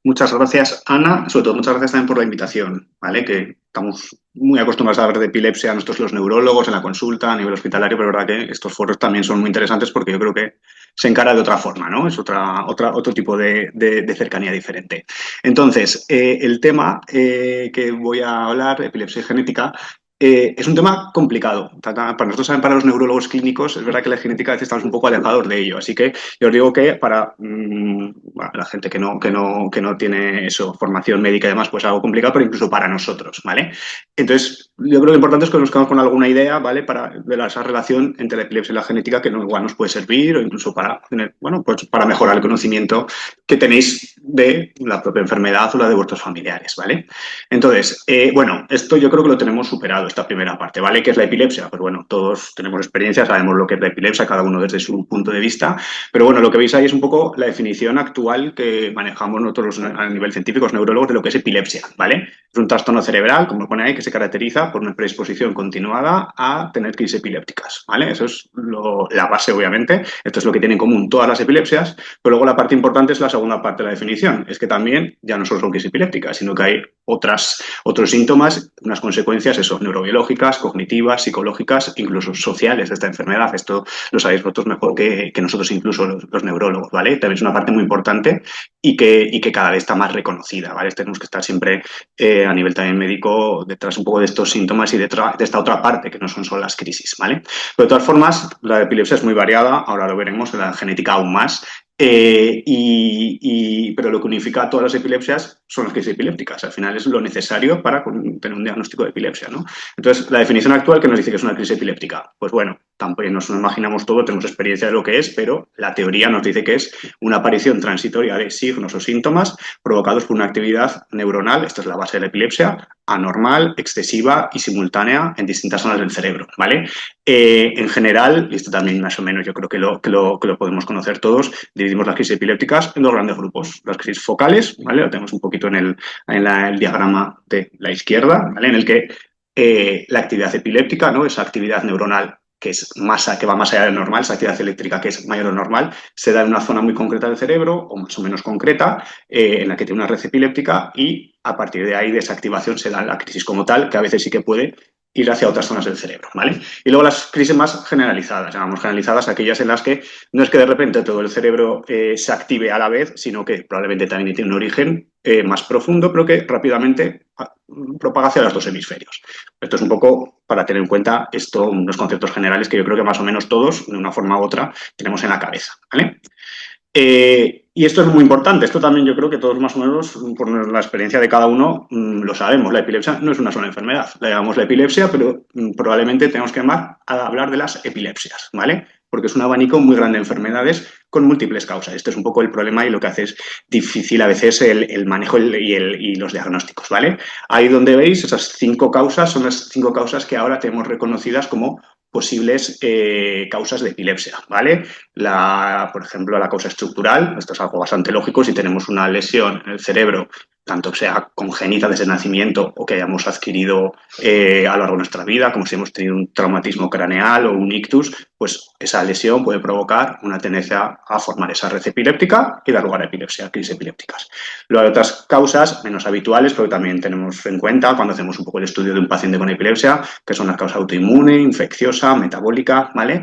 Muchas gracias, Ana. Sobre todo, muchas gracias también por la invitación, ¿vale? Que estamos muy acostumbrados a hablar de epilepsia, nosotros los neurólogos en la consulta, a nivel hospitalario, pero es verdad que estos foros también son muy interesantes porque yo creo que se encara de otra forma, ¿no? Es otro tipo de cercanía diferente. Entonces, el tema que voy a hablar, epilepsia y genética, es un tema complicado. Para nosotros, para los neurólogos clínicos, es verdad que la genética a veces estamos un poco alejados de ello. Así que yo os digo que para bueno, la gente que no tiene eso, formación médica y demás, pues algo complicado, pero incluso para nosotros, ¿vale? Entonces, yo creo que lo importante es que nos quedamos con alguna idea, ¿vale? Para ver esa relación entre la epilepsia y la genética que igual nos puede servir o incluso para tener, bueno, pues para mejorar el conocimiento que tenéis de la propia enfermedad o la de vuestros familiares, ¿vale? Entonces, bueno, esto yo creo que lo tenemos superado, esta primera parte, ¿vale? ¿Qué es la epilepsia? Pues bueno, todos tenemos experiencia, sabemos lo que es la epilepsia, cada uno desde su punto de vista, pero bueno, lo que veis ahí es un poco la definición actual que manejamos nosotros a nivel científico, los neurólogos, de lo que es epilepsia, ¿vale? Es un trastorno cerebral, como pone ahí, que se caracteriza por una predisposición continuada a tener crisis epilépticas, ¿vale? Eso es la base, obviamente. Esto es lo que tienen en común todas las epilepsias, pero luego la parte importante es la segunda parte de la definición. Es que también ya no solo son crisis epilépticas, sino que hay otros síntomas, unas consecuencias, eso, neurobiológicas, cognitivas, psicológicas, incluso sociales de esta enfermedad. Esto lo sabéis vosotros mejor que nosotros, incluso los neurólogos, ¿vale? También es una parte muy importante y que cada vez está más reconocida, ¿vale? Tenemos que estar siempre a nivel también médico detrás un poco de estos síntomas y de esta otra parte que no son solo las crisis, ¿vale? Pero de todas formas, la epilepsia es muy variada, ahora lo veremos, la genética aún más, pero lo que unifica a todas las epilepsias son las crisis epilépticas. Al final es lo necesario para tener un diagnóstico de epilepsia, ¿no? Entonces, la definición actual que nos dice que es una crisis epiléptica, pues bueno, tampoco nos imaginamos todo, tenemos experiencia de lo que es, pero la teoría nos dice que es una aparición transitoria de signos o síntomas provocados por una actividad neuronal, esta es la base de la epilepsia, anormal, excesiva y simultánea en distintas zonas del cerebro, ¿vale? En general, y esto también más o menos yo creo que lo podemos conocer todos, dividimos las crisis epilépticas en dos grandes grupos. Las crisis focales, ¿vale? Lo tenemos un poquito en el diagrama de la izquierda, ¿vale? En el que la actividad epiléptica, ¿no? Esa actividad neuronal que va más allá del normal, esa actividad eléctrica que es mayor o normal, se da en una zona muy concreta del cerebro, o más o menos concreta, en la que tiene una red epiléptica y a partir de ahí, de esa activación, se da la crisis como tal, que a veces sí que puede ir hacia otras zonas del cerebro, ¿vale? Y luego las crisis más generalizadas, llamamos generalizadas aquellas en las que no es que de repente todo el cerebro se active a la vez, sino que probablemente también tiene un origen más profundo, pero que rápidamente propaga hacia los dos hemisferios. Esto es un poco para tener en cuenta unos conceptos generales que yo creo que más o menos todos, de una forma u otra, tenemos en la cabeza, ¿vale? Y esto es muy importante, esto también yo creo que todos más o menos, por la experiencia de cada uno, lo sabemos. La epilepsia no es una sola enfermedad, la llamamos la epilepsia, pero probablemente tenemos que hablar de las epilepsias, ¿vale? Porque es un abanico muy grande de enfermedades con múltiples causas. Este es un poco el problema y lo que hace es difícil a veces el manejo y los diagnósticos, ¿vale? Ahí donde veis esas 5 causas son las 5 causas que ahora tenemos reconocidas como posibles causas de epilepsia, ¿vale? Por ejemplo, la causa estructural, esto es algo bastante lógico, si tenemos una lesión en el cerebro, tanto sea congénita desde el nacimiento o que hayamos adquirido a lo largo de nuestra vida, como si hemos tenido un traumatismo craneal o un ictus, pues esa lesión puede provocar una tendencia a formar esa red epiléptica y dar lugar a epilepsia, crisis epilépticas. Luego hay otras causas menos habituales, pero también tenemos en cuenta cuando hacemos un poco el estudio de un paciente con epilepsia, que son las causas autoinmune, infecciosa, metabólica, ¿vale?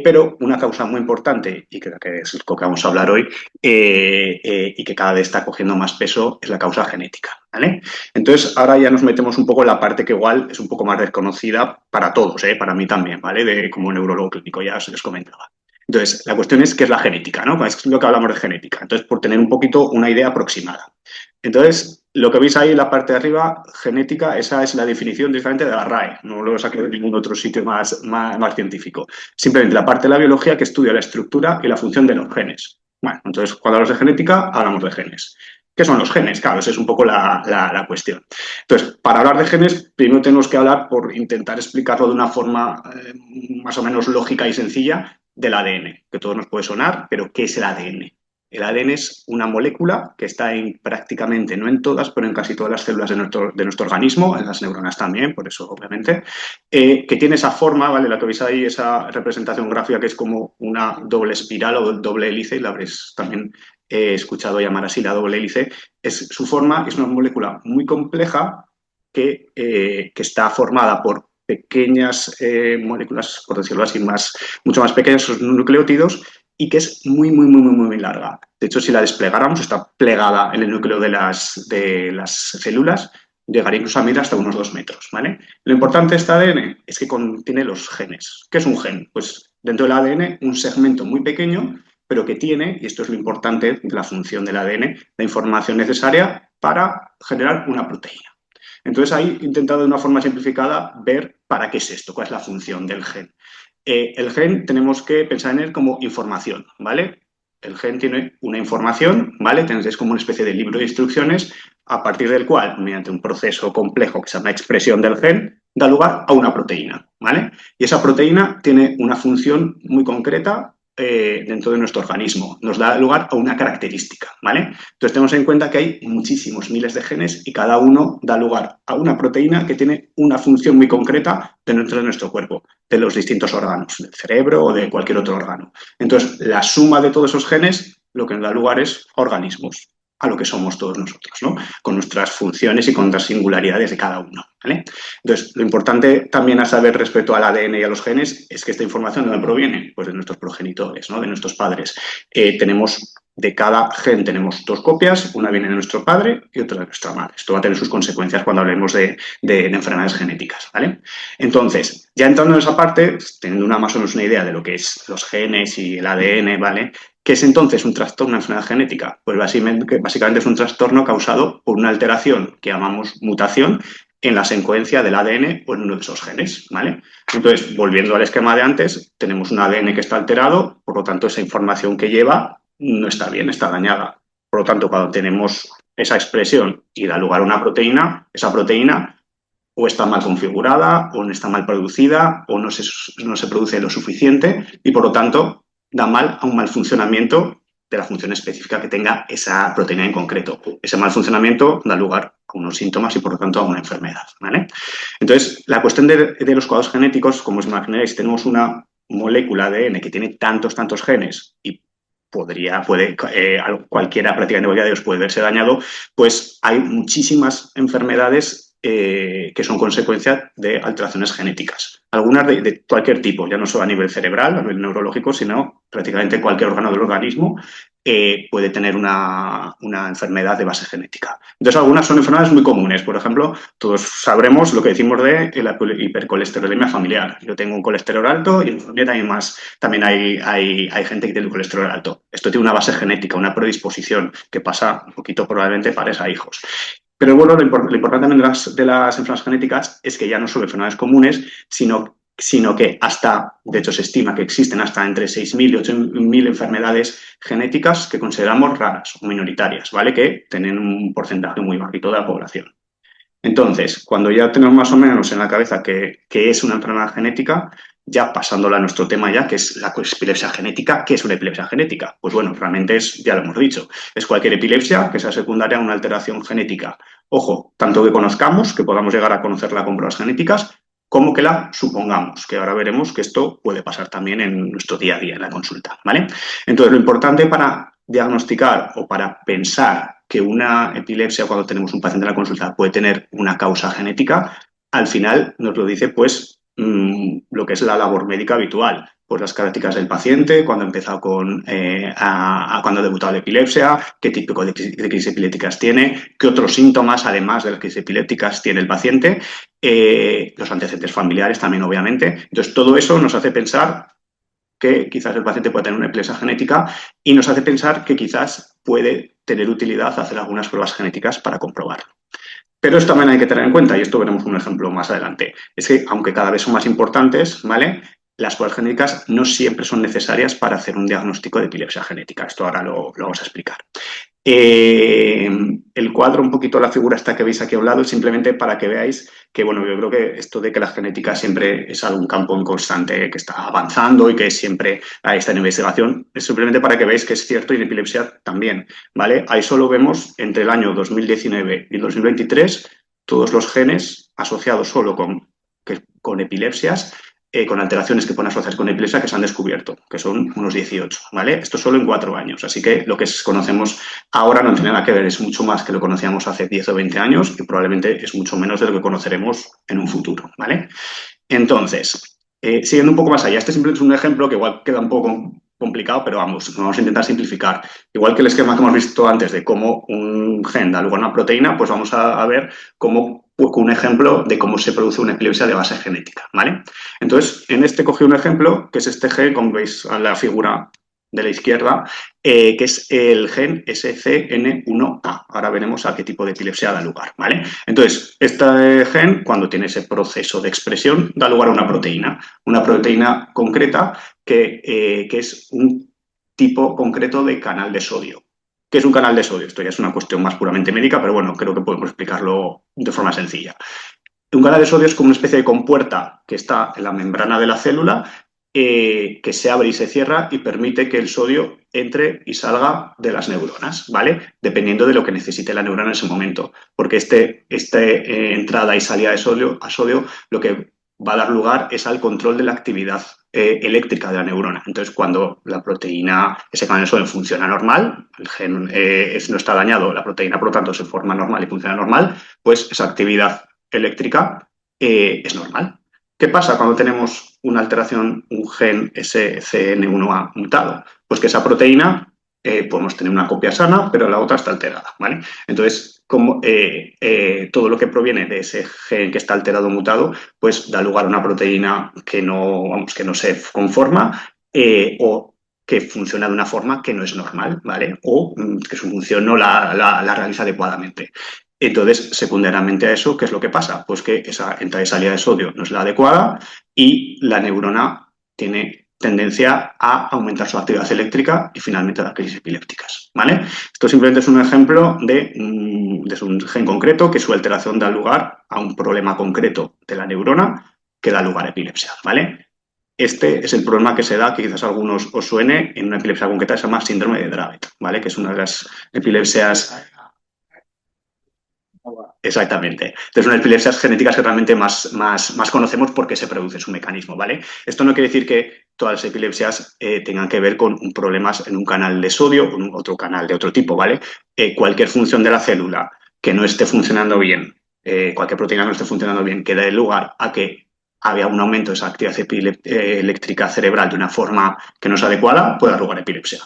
Pero una causa muy importante, y creo que es lo que vamos a hablar hoy, y que cada vez está cogiendo más peso, es la causa genética, ¿vale? Entonces, ahora ya nos metemos un poco en la parte que igual es un poco más desconocida para todos, para mí también, ¿vale? Como neurólogo clínico, ya os les comentaba. Entonces, la cuestión es qué es la genética, ¿no? Es lo que hablamos de genética. Entonces, por tener un poquito una idea aproximada. Entonces, lo que veis ahí en la parte de arriba, genética, esa es la definición diferente de la RAE. No lo saqué de ningún otro sitio más científico. Simplemente la parte de la biología que estudia la estructura y la función de los genes. Bueno, entonces, cuando hablamos de genética, hablamos de genes. ¿Qué son los genes? Claro, esa es un poco la cuestión. Entonces, para hablar de genes, primero tenemos que hablar, por intentar explicarlo de una forma más o menos lógica y sencilla, del ADN, que todo nos puede sonar, pero ¿qué es el ADN? El ADN es una molécula que está prácticamente, no en todas, pero en casi todas las células de nuestro organismo, en las neuronas también, por eso obviamente, que tiene esa forma, ¿vale? La que veis ahí, esa representación gráfica que es como una doble espiral o doble hélice, y la veréis también he escuchado llamar así la doble hélice, su forma es una molécula muy compleja que está formada por pequeñas moléculas, por decirlo así, mucho más pequeñas, sus nucleótidos, y que es muy, muy, muy, muy, muy larga. De hecho, si la desplegáramos, está plegada en el núcleo de las células, llegaría incluso a medir hasta unos 2 metros, ¿vale? Lo importante de este ADN es que contiene los genes. ¿Qué es un gen? Pues dentro del ADN un segmento muy pequeño, pero que tiene, y esto es lo importante de la función del ADN, la información necesaria para generar una proteína. Entonces, ahí he intentado de una forma simplificada ver para qué es esto, cuál es la función del gen. El gen tenemos que pensar en él como información, ¿vale? El gen tiene una información, ¿vale? Es como una especie de libro de instrucciones a partir del cual, mediante un proceso complejo que se llama expresión del gen, da lugar a una proteína, ¿vale? Y esa proteína tiene una función muy concreta dentro de nuestro organismo. Nos da lugar a una característica, ¿vale? Entonces tenemos en cuenta que hay muchísimos miles de genes y cada uno da lugar a una proteína que tiene una función muy concreta dentro de nuestro cuerpo, de los distintos órganos, del cerebro o de cualquier otro órgano. Entonces, la suma de todos esos genes lo que nos da lugar es organismos, a lo que somos todos nosotros, ¿no? Con nuestras funciones y con las singularidades de cada uno, ¿vale? Entonces, lo importante también a saber respecto al ADN y a los genes es que esta información ¿de dónde proviene? Pues de nuestros progenitores, ¿no? De nuestros padres. De cada gen tenemos 2 copias, una viene de nuestro padre y otra de nuestra madre. Esto va a tener sus consecuencias cuando hablemos de enfermedades genéticas, ¿vale? Entonces, ya entrando en esa parte, teniendo más o menos una idea de lo que es los genes y el ADN, ¿vale? ¿Qué es entonces un trastorno, una enfermedad genética? Pues básicamente es un trastorno causado por una alteración que llamamos mutación en la secuencia del ADN o en uno de esos genes, ¿vale? Entonces, volviendo al esquema de antes, tenemos un ADN que está alterado, por lo tanto, esa información que lleva no está bien, está dañada. Por lo tanto, cuando tenemos esa expresión y da lugar a una proteína, esa proteína o está mal configurada, o no está mal producida, o no se produce lo suficiente y, por lo tanto, da a un mal funcionamiento de la función específica que tenga esa proteína en concreto. Ese mal funcionamiento da lugar a unos síntomas y, por lo tanto, a una enfermedad, ¿vale? Entonces, la cuestión de los cuadros genéticos, como os imaginaréis, tenemos una molécula de ADN que tiene tantos genes y cualquiera, prácticamente cualquiera de ellos puede verse dañado, pues hay muchísimas enfermedades que son consecuencia de alteraciones genéticas. Algunas de cualquier tipo, ya no solo a nivel cerebral, a nivel neurológico, sino prácticamente cualquier órgano del organismo puede tener una enfermedad de base genética. Entonces, algunas son enfermedades muy comunes. Por ejemplo, todos sabremos lo que decimos de la hipercolesterolemia familiar. Yo tengo un colesterol alto y en mi familia también hay gente que tiene un colesterol alto. Esto tiene una base genética, una predisposición que pasa un poquito probablemente padres a hijos. Pero bueno, lo importante también de las enfermedades genéticas es que ya no son enfermedades comunes, sino que de hecho se estima que existen hasta entre 6.000 y 8.000 enfermedades genéticas que consideramos raras o minoritarias, ¿vale? Que tienen un porcentaje muy bajito de la población. Entonces, cuando ya tenemos más o menos en la cabeza que es una enfermedad genética, ya pasándola a nuestro tema ya, que es la epilepsia genética. ¿Qué es una epilepsia genética? Pues bueno, realmente ya lo hemos dicho, es cualquier epilepsia que sea secundaria a una alteración genética. Ojo, tanto que conozcamos, que podamos llegar a conocerla con pruebas genéticas, como que la supongamos, que ahora veremos que esto puede pasar también en nuestro día a día, en la consulta, ¿vale? Entonces, lo importante para diagnosticar o para pensar que una epilepsia, cuando tenemos un paciente en la consulta, puede tener una causa genética, al final nos lo dice, pues, lo que es la labor médica habitual. Pues las características del paciente, cuando ha empezado cuando ha debutado la epilepsia, qué tipo de crisis epilépticas tiene, qué otros síntomas, además de las crisis epilépticas, tiene el paciente, los antecedentes familiares también, obviamente. Entonces, todo eso nos hace pensar que quizás el paciente puede tener una epilepsia genética y nos hace pensar que quizás puede tener utilidad hacer algunas pruebas genéticas para comprobarlo. Pero esto también hay que tener en cuenta, y esto veremos un ejemplo más adelante, es que aunque cada vez son más importantes, ¿vale? Las pruebas genéticas no siempre son necesarias para hacer un diagnóstico de epilepsia genética. Esto ahora lo vamos a explicar. El cuadro, un poquito la figura esta que veis aquí a un lado, simplemente para que veáis que, bueno, yo creo que esto de que la genética siempre es algún campo en constante que está avanzando y que siempre está en investigación, es simplemente para que veáis que es cierto y en epilepsia también, ¿vale? Ahí solo vemos entre el año 2019 y el 2023 todos los genes asociados solo con epilepsias con alteraciones que pueden asociarse con epilepsia que se han descubierto, que son unos 18, ¿vale? Esto solo en 4 años, así que lo que conocemos ahora no tiene nada que ver, es mucho más que lo conocíamos hace 10 o 20 años y probablemente es mucho menos de lo que conoceremos en un futuro, ¿vale? Entonces, siguiendo un poco más allá, este simplemente es un ejemplo que igual queda un poco complicado, pero vamos a intentar simplificar. Igual que el esquema que hemos visto antes de cómo un gen da lugar a una proteína, pues vamos a ver cómo un ejemplo de cómo se produce una epilepsia de base genética, ¿vale? Entonces, en este cogí un ejemplo, que es este gen, como veis en la figura de la izquierda, que es el gen SCN1A. Ahora veremos a qué tipo de epilepsia da lugar, ¿vale? Entonces, este gen, cuando tiene ese proceso de expresión, da lugar a una proteína concreta que es un tipo concreto de canal de sodio. ¿Qué es un canal de sodio? Esto ya es una cuestión más puramente médica, pero bueno, creo que podemos explicarlo de forma sencilla. Un canal de sodio es como una especie de compuerta que está en la membrana de la célula que se abre y se cierra y permite que el sodio entre y salga de las neuronas, ¿vale? Dependiendo de lo que necesite la neurona en ese momento. Porque entrada y salida de sodio, a sodio lo que va a dar lugar es al control de la actividad eléctrica de la neurona. Entonces, cuando la proteína, ese canal de sodio funciona normal, el gen no está dañado, la proteína, por lo tanto, se forma normal y funciona normal, pues esa actividad eléctrica es normal. ¿Qué pasa cuando tenemos una alteración, un gen SCN1A mutado? Pues que esa proteína podemos tener una copia sana, pero la otra está alterada, ¿vale? Entonces, todo lo que proviene de ese gen que está alterado o mutado, pues da lugar a una proteína que no se conforma o que funciona de una forma que no es normal, ¿vale? O que su función no la realiza adecuadamente. Entonces, secundariamente a eso, ¿qué es lo que pasa? Pues que esa entrada y salida de sodio no es la adecuada y la neurona tiene tendencia a aumentar su actividad eléctrica y finalmente a las crisis epilépticas, ¿vale? Esto simplemente es un ejemplo de un gen concreto que su alteración da lugar a un problema concreto de la neurona que da lugar a epilepsia, ¿vale? Este es el problema que se da, que quizás a algunos os suene, en una epilepsia concreta que se llama síndrome de Dravet, ¿vale? Que es una de las epilepsias. Exactamente. Entonces, unas epilepsias genéticas que realmente más conocemos porque se produce su mecanismo, ¿vale? Esto no quiere decir que todas las epilepsias tengan que ver con problemas en un canal de sodio o en otro canal de otro tipo, ¿vale? Cualquier función de la célula que no esté funcionando bien, cualquier proteína que no esté funcionando bien, que dé lugar a que había un aumento de esa actividad eléctrica cerebral de una forma que no es adecuada, puede dar lugar a epilepsia.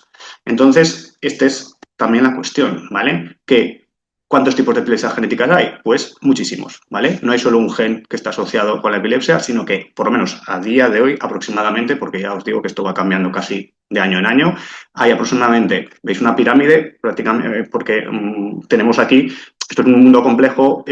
Entonces, esta es también la cuestión, ¿vale? Que ¿cuántos tipos de epilepsias genéticas hay? Pues muchísimos, ¿vale? No hay solo un gen que está asociado con la epilepsia, sino que, por lo menos a día de hoy, aproximadamente, porque ya os digo que esto va cambiando casi de año en año, hay aproximadamente, veis una pirámide, prácticamente, porque tenemos aquí, esto es un mundo complejo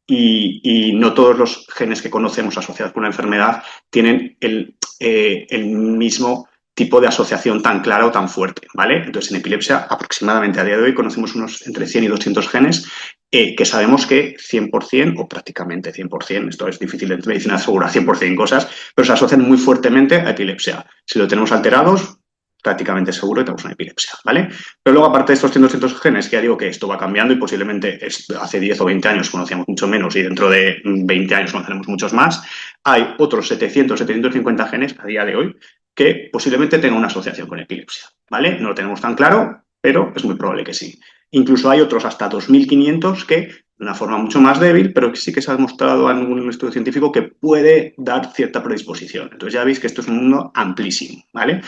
y no todos los genes que conocemos asociados con una enfermedad tienen el mismo tipo de asociación tan clara o tan fuerte, ¿vale? Entonces, en epilepsia, aproximadamente a día de hoy, conocemos unos entre 100 y 200 genes que sabemos que 100% o prácticamente 100%, esto es difícil en medicina asegurar 100% cosas, pero se asocian muy fuertemente a epilepsia. Si lo tenemos alterados, prácticamente seguro que tenemos una epilepsia, ¿vale? Pero luego, aparte de estos 100 200 genes, que ya digo que esto va cambiando y posiblemente hace 10 o 20 años conocíamos mucho menos y dentro de 20 años conoceremos muchos más, hay otros 700, 750 genes a día de hoy que posiblemente tenga una asociación con epilepsia, ¿vale? No lo tenemos tan claro, pero es muy probable que sí. Incluso hay otros hasta 2.500 que, de una forma mucho más débil, pero que sí que se ha demostrado en algún estudio científico que puede dar cierta predisposición. Entonces ya veis que esto es un mundo amplísimo, ¿vale?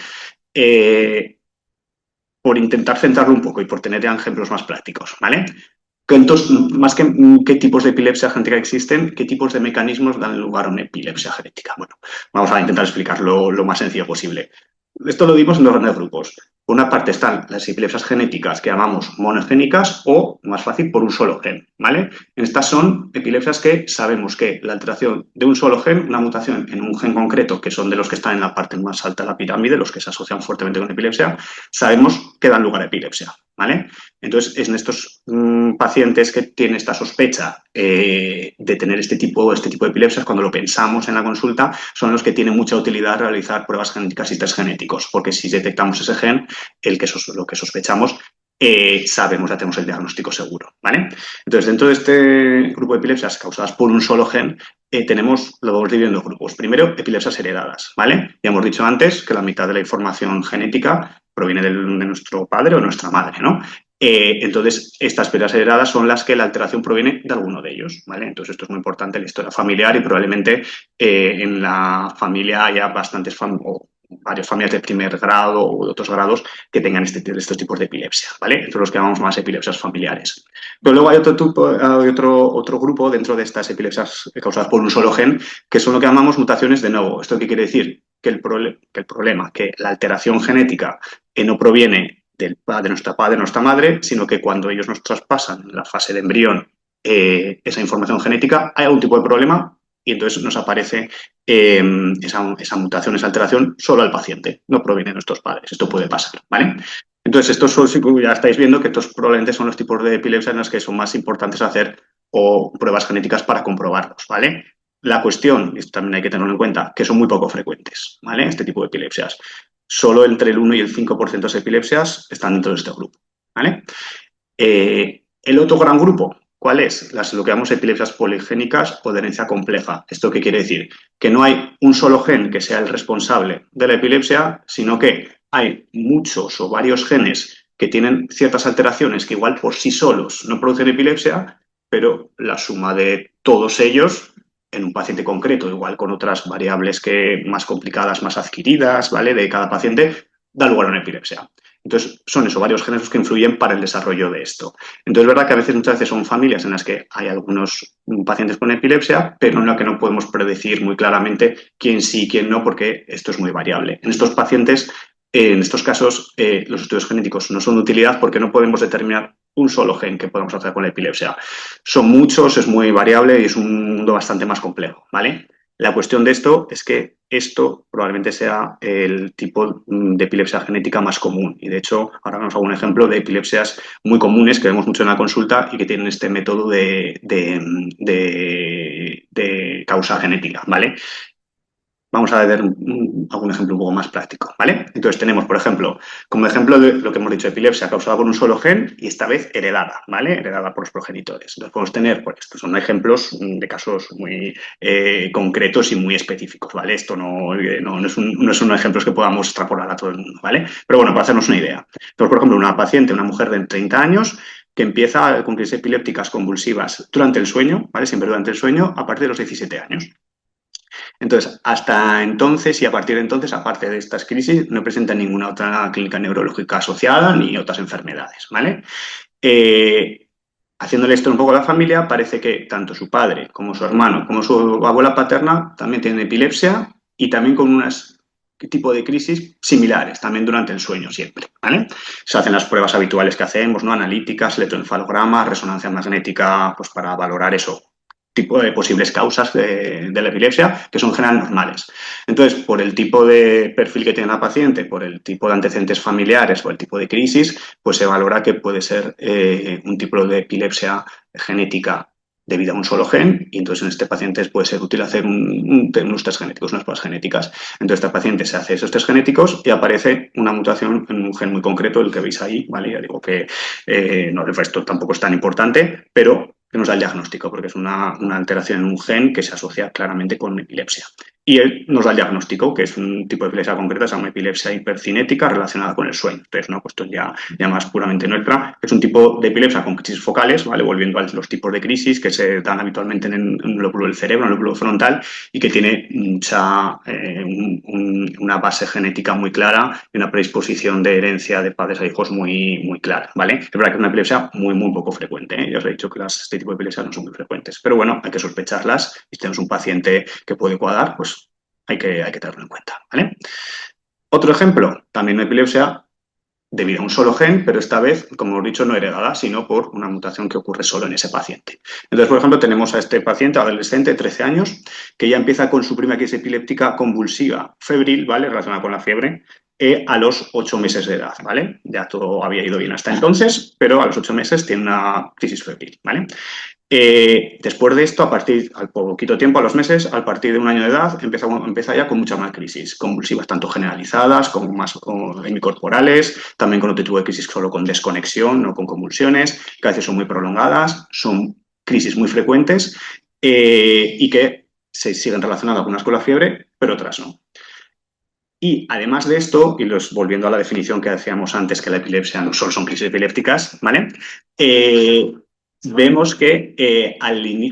Por intentar centrarlo un poco y por tener ya ejemplos más prácticos, ¿vale? Entonces, más que qué tipos de epilepsia genética existen, qué tipos de mecanismos dan lugar a una epilepsia genética. Bueno, vamos a intentar explicarlo lo más sencillo posible. Esto lo dimos en dos grandes grupos. Por una parte están las epilepsias genéticas que llamamos monogénicas o, más fácil, por un solo gen, ¿vale? Estas son epilepsias que sabemos que la alteración de un solo gen, una mutación en un gen concreto, que son de los que están en la parte más alta de la pirámide, los que se asocian fuertemente con epilepsia, sabemos que dan lugar a epilepsia, ¿vale? Entonces, en estos pacientes que tienen esta sospecha de tener este tipo de epilepsias, cuando lo pensamos en la consulta, son los que tienen mucha utilidad realizar pruebas genéticas y test genéticos, porque si detectamos ese gen, lo que sospechamos, sabemos, ya tenemos el diagnóstico seguro, ¿vale? Entonces, dentro de este grupo de epilepsias causadas por un solo gen, lo vamos dividiendo en grupos. Primero, epilepsias heredadas, ¿vale? Ya hemos dicho antes que la mitad de la información genética proviene de nuestro padre o nuestra madre, ¿no? Entonces, estas epilepsias heredadas son las que la alteración proviene de alguno de ellos, ¿vale? Entonces, esto es muy importante en la historia familiar y probablemente en la familia haya bastantes o varias familias de primer grado o de otros grados que tengan estos tipos de epilepsia, ¿vale? Estos son los que llamamos más epilepsias familiares. Pero luego hay otro grupo dentro de estas epilepsias causadas por un solo gen, que son lo que llamamos mutaciones de nuevo. ¿Esto qué quiere decir? Que la alteración genética no proviene de nuestro padre, de nuestra madre, sino que cuando ellos nos traspasan en la fase de embrión esa información genética, hay algún tipo de problema y entonces nos aparece esa mutación, esa alteración solo al paciente, no proviene de nuestros padres. Esto puede pasar, ¿vale? Entonces, estos son, ya estáis viendo que estos probablemente son los tipos de epilepsia en los que son más importantes hacer o pruebas genéticas para comprobarlos, ¿vale? La cuestión, y esto también hay que tenerlo en cuenta, que son muy poco frecuentes, ¿vale? Este tipo de epilepsias. Solo entre el 1 y el 5% de las epilepsias están dentro de este grupo, ¿vale? El otro gran grupo, ¿cuál es? Lo que llamamos epilepsias poligénicas o de herencia compleja. ¿Esto qué quiere decir? Que no hay un solo gen que sea el responsable de la epilepsia, sino que hay muchos o varios genes que tienen ciertas alteraciones que igual por sí solos no producen epilepsia, pero la suma de todos ellos en un paciente concreto, igual con otras variables más complicadas, más adquiridas, ¿vale? De cada paciente, da lugar a una epilepsia. Entonces, son eso, varios genes los que influyen para el desarrollo de esto. Entonces, es verdad que muchas veces son familias en las que hay algunos pacientes con epilepsia, pero en la que no podemos predecir muy claramente quién sí y quién no, porque esto es muy variable. En estos pacientes, en estos casos, los estudios genéticos no son de utilidad porque no podemos determinar un solo gen que podemos hacer con la epilepsia. Son muchos, es muy variable y es un mundo bastante más complejo, ¿vale? La cuestión de esto es que esto probablemente sea el tipo de epilepsia genética más común. Y de hecho, ahora vamos a un ejemplo de epilepsias muy comunes que vemos mucho en la consulta y que tienen este método de causa genética, ¿vale? Vamos a ver algún ejemplo un poco más práctico, ¿vale? Entonces tenemos, por ejemplo, como ejemplo de lo que hemos dicho, epilepsia causada por un solo gen y esta vez heredada, ¿vale? Heredada por los progenitores. Entonces podemos tener, pues estos son ejemplos de casos muy concretos y muy específicos, ¿vale? Esto no son ejemplos que podamos extrapolar a todo el mundo, ¿vale? Pero bueno, para hacernos una idea. Entonces, por ejemplo, una paciente, una mujer de 30 años, que empieza con crisis epilépticas convulsivas durante el sueño, ¿vale? Siempre durante el sueño, a partir de los 17 años. Entonces, hasta entonces y a partir de entonces, aparte de estas crisis, no presenta ninguna otra clínica neurológica asociada ni otras enfermedades, ¿vale? Haciéndole esto un poco a la familia, parece que tanto su padre como su hermano como su abuela paterna también tienen epilepsia y también con unas tipo de crisis similares, también durante el sueño siempre, ¿vale? Se hacen las pruebas habituales que hacemos, ¿no? Analíticas, electroencefalograma, resonancia magnética, pues para valorar eso, tipo de posibles causas de la epilepsia, que son general normales. Entonces, por el tipo de perfil que tiene la paciente, por el tipo de antecedentes familiares o el tipo de crisis, pues se valora que puede ser un tipo de epilepsia genética debido a un solo gen, y entonces en este paciente puede ser útil hacer unos test genéticos, unas pruebas genéticas. Entonces, este paciente se hace esos test genéticos y aparece una mutación en un gen muy concreto, el que veis ahí, ¿vale? Ya digo que no, el resto tampoco es tan importante, pero que nos da el diagnóstico, porque es una alteración en un gen que se asocia claramente con epilepsia. Y él nos da el diagnóstico, que es un tipo de epilepsia concreta, es una epilepsia hipercinética relacionada con el sueño. Entonces, una cuestión ya más puramente nuestra. Es un tipo de epilepsia con crisis focales, ¿vale? Volviendo a los tipos de crisis que se dan habitualmente en un lóbulo del cerebro, en el lóbulo frontal, y que tiene una base genética muy clara y una predisposición de herencia de padres a hijos muy, muy clara, ¿vale? Es verdad que es una epilepsia muy, muy poco frecuente, ¿eh? Ya os he dicho que este tipo de epilepsias no son muy frecuentes, pero bueno, hay que sospecharlas y si tenemos un paciente que puede cuadrar, pues hay que tenerlo en cuenta, ¿vale? Otro ejemplo, también una epilepsia debido a un solo gen, pero esta vez, como hemos dicho, no heredada, sino por una mutación que ocurre solo en ese paciente. Entonces, por ejemplo, tenemos a este paciente, adolescente, de 13 años, que ya empieza con su primera crisis epiléptica convulsiva, febril, ¿vale? Relacionada con la fiebre, a los 8 meses de edad, ¿vale? Ya todo había ido bien hasta entonces, pero a los 8 meses tiene una crisis febril, ¿vale? Después de esto, al poquito tiempo, a los meses, a partir de un año de edad, empieza ya con muchas más crisis convulsivas, tanto generalizadas como más hemicorporales, también con otro tipo de crisis solo con desconexión, no con convulsiones, que a veces son muy prolongadas, son crisis muy frecuentes y que se siguen relacionando algunas con la fiebre, pero otras no. Y además de esto, y volviendo a la definición que hacíamos antes, que la epilepsia no solo son crisis epilépticas, ¿vale? Vemos que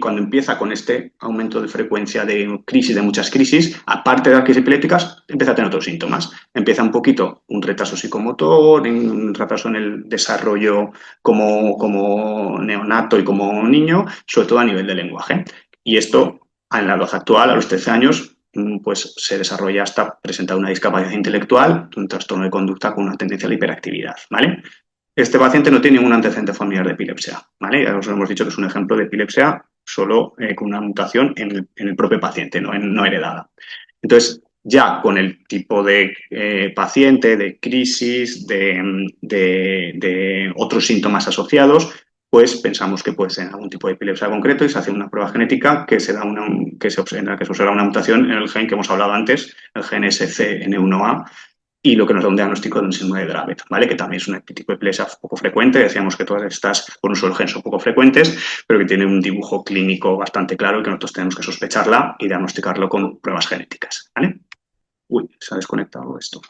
cuando empieza con este aumento de frecuencia de crisis, de muchas crisis, aparte de las crisis epilépticas, empieza a tener otros síntomas. Empieza un poquito un retraso psicomotor, un retraso en el desarrollo como neonato y como niño, sobre todo a nivel de lenguaje. Y esto, en la edad actual, a los 13 años, pues se desarrolla hasta presentar una discapacidad intelectual, un trastorno de conducta con una tendencia a la hiperactividad, ¿vale? Este paciente no tiene ningún antecedente familiar de epilepsia, ¿vale? Ya os hemos dicho que es un ejemplo de epilepsia solo con una mutación en el propio paciente, no heredada. Entonces, ya con el tipo de paciente, de crisis, de otros síntomas asociados, pues pensamos que puede ser algún tipo de epilepsia concreto y se hace una prueba genética que se da en la que se observa una mutación en el gen que hemos hablado antes, el gen SCN1A, y lo que nos da un diagnóstico de un síndrome de Dravet, ¿vale? Que también es un tipo de epilepsia poco frecuente. Decíamos que todas estas con un solo gen son poco frecuentes, pero que tiene un dibujo clínico bastante claro y que nosotros tenemos que sospecharla y diagnosticarlo con pruebas genéticas, ¿vale? Uy, se ha desconectado esto.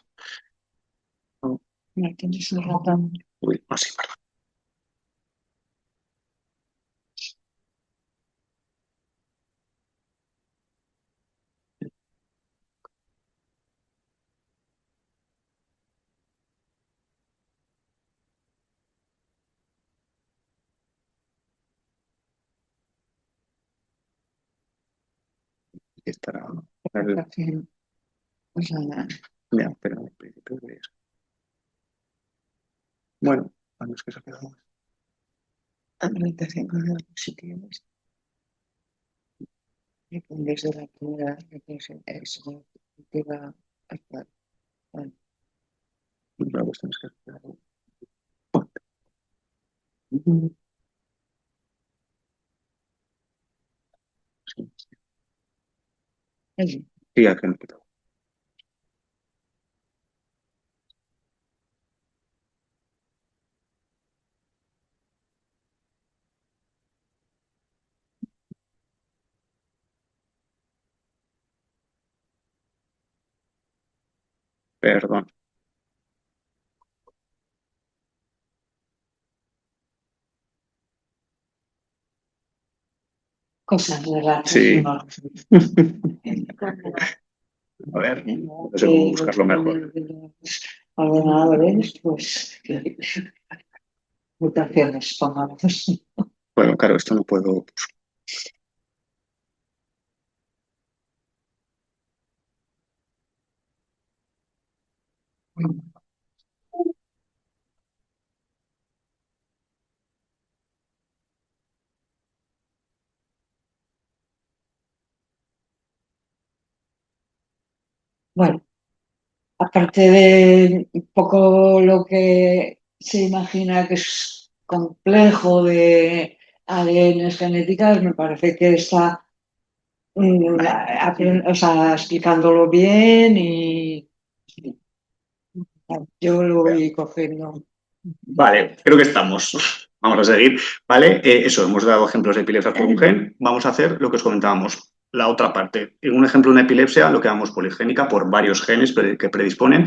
No tienes un ratón. Uy, así, perdón. Aquí estará. Pues nada, Ya, pero en principio es. Bueno, a los que se ha quedado. habilitación con los positivos. Y desde la primera es positiva hasta. La cuestión es que se ha quedado. Sí, Allí. sí, ya que me he quitado. Perdón. Cosas raras. Sí. No. A ver, no sé cómo buscarlo mejor. Ordenadores, pues mutaciones, pongamos. Bueno, claro, esto no puedo. Bueno, aparte de un poco lo que se imagina que es complejo de ADNs genéticas, me parece que está o sea, explicándolo bien y yo lo voy cogiendo. Vale, creo que estamos. Vamos a seguir. Vale, eso, hemos dado ejemplos de epilepsia por un gen. Vamos a hacer lo que os comentábamos, la otra parte. En un ejemplo de una epilepsia, lo que llamamos poligénica, por varios genes que predisponen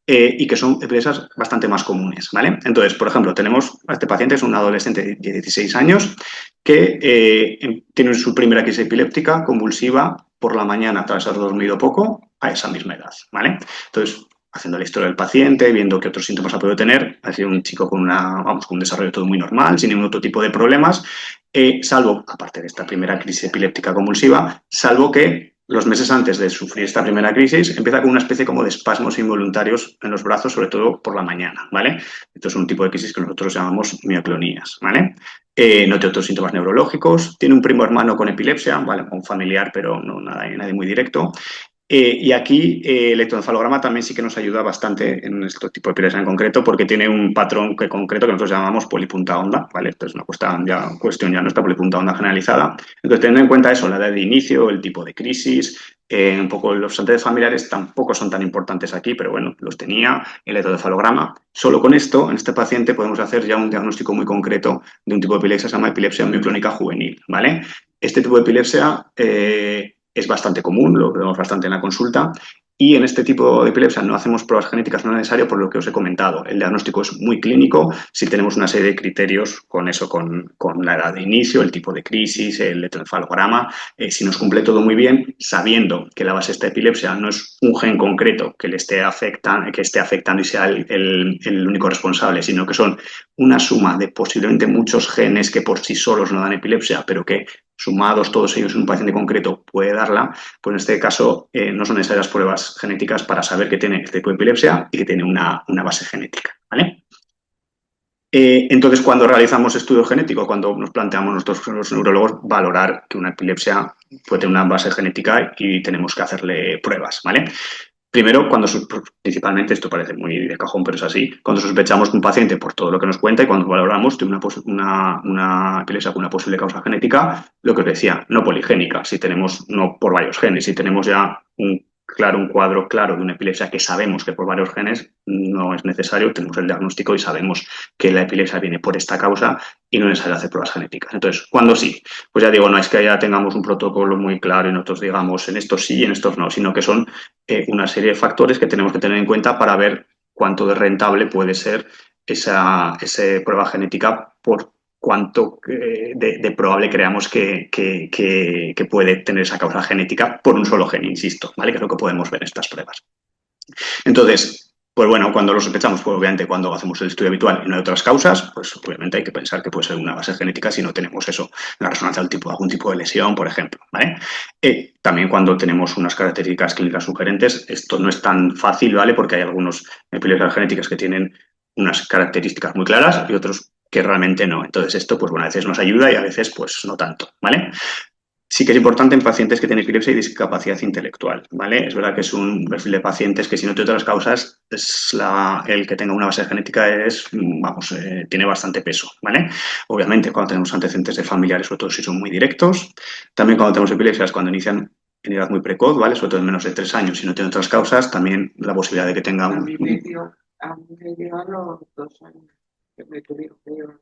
y que son epilepsias bastante más comunes. ¿Vale? Entonces, por ejemplo, tenemos a este paciente, es un adolescente de 16 años, que tiene su primera crisis epiléptica convulsiva por la mañana tras haber dormido poco a esa misma edad. ¿Vale? Entonces, haciendo la historia del paciente, viendo qué otros síntomas ha podido tener. Ha sido un chico con con un desarrollo todo muy normal, sin ningún otro tipo de problemas, salvo, aparte de esta primera crisis epiléptica convulsiva, salvo que los meses antes de sufrir esta primera crisis empieza con una especie como de espasmos involuntarios en los brazos, sobre todo por la mañana, ¿vale? Esto es un tipo de crisis que nosotros llamamos mioclonías, ¿vale? No tiene otros síntomas neurológicos, tiene un primo hermano con epilepsia, ¿vale? Un familiar, pero no nadie muy directo. Y aquí el electroencefalograma también sí que nos ayuda bastante en este tipo de epilepsia en concreto porque tiene un patrón concreto que nosotros llamamos polipunta onda, ¿vale? Esto es una cuestión ya nuestra polipunta onda generalizada. Entonces, teniendo en cuenta eso, la edad de inicio, el tipo de crisis, un poco los antecedentes familiares tampoco son tan importantes aquí, pero bueno, los tenía, el electroencefalograma. Solo con esto, en este paciente podemos hacer ya un diagnóstico muy concreto de un tipo de epilepsia, se llama epilepsia mioclónica juvenil, ¿vale? Este tipo de epilepsia es bastante común, lo vemos bastante en la consulta. Y en este tipo de epilepsia no hacemos pruebas genéticas, no es necesario por lo que os he comentado. El diagnóstico es muy clínico, si tenemos una serie de criterios con eso, con la edad de inicio, el tipo de crisis, el electroencefalograma. Si nos cumple todo muy bien, sabiendo que la base de esta epilepsia no es un gen concreto que le esté afectando y sea el único responsable, sino que son una suma de posiblemente muchos genes que por sí solos no dan epilepsia, pero que sumados todos ellos en un paciente concreto puede darla, pues en este caso no son necesarias pruebas genéticas para saber que tiene este tipo de epilepsia y que tiene una base genética, ¿vale? Entonces, cuando realizamos estudio genético, cuando nos planteamos nosotros los neurólogos valorar que una epilepsia puede tener una base genética y tenemos que hacerle pruebas, ¿vale? Primero, principalmente, esto parece muy de cajón, pero es así, cuando sospechamos que un paciente, por todo lo que nos cuenta y cuando valoramos, tiene una epilepsia con una posible causa genética, lo que os decía, no poligénica, si tenemos, no por varios genes, si tenemos ya un cuadro claro de una epilepsia que sabemos que por varios genes no es necesario, tenemos el diagnóstico y sabemos que la epilepsia viene por esta causa y no es necesario hacer pruebas genéticas. Entonces, ¿cuándo sí? Pues ya digo, no es que ya tengamos un protocolo muy claro y nosotros digamos en estos sí y en estos no, sino que son una serie de factores que tenemos que tener en cuenta para ver cuánto de rentable puede ser esa prueba genética por cuánto de probable creamos que puede tener esa causa genética por un solo gen, insisto, ¿vale? Que es lo que podemos ver en estas pruebas. Entonces, pues bueno, cuando lo sospechamos, pues obviamente cuando hacemos el estudio habitual y no hay otras causas, pues obviamente hay que pensar que puede ser una base genética si no tenemos eso, la resonancia de algún tipo de lesión, por ejemplo, ¿vale? También cuando tenemos unas características clínicas sugerentes, esto no es tan fácil, ¿vale? Porque hay algunos epilepsias genéticas que tienen unas características muy claras y otros que realmente no. Entonces esto, pues bueno, a veces nos ayuda y a veces pues no tanto, ¿vale? Sí que es importante en pacientes que tienen epilepsia y discapacidad intelectual, ¿vale? Es verdad que es un perfil de pacientes que si no tiene otras causas, el que tenga una base genética tiene bastante peso, ¿vale? Obviamente cuando tenemos antecedentes de familiares, sobre todo si son muy directos. También cuando tenemos epilepsias, cuando inician en edad muy precoz, ¿vale? Sobre todo en menos de 3 años, si no tiene otras causas, también la posibilidad de que tenga A mí me dio a los 2 años que me tuvieron que llevar.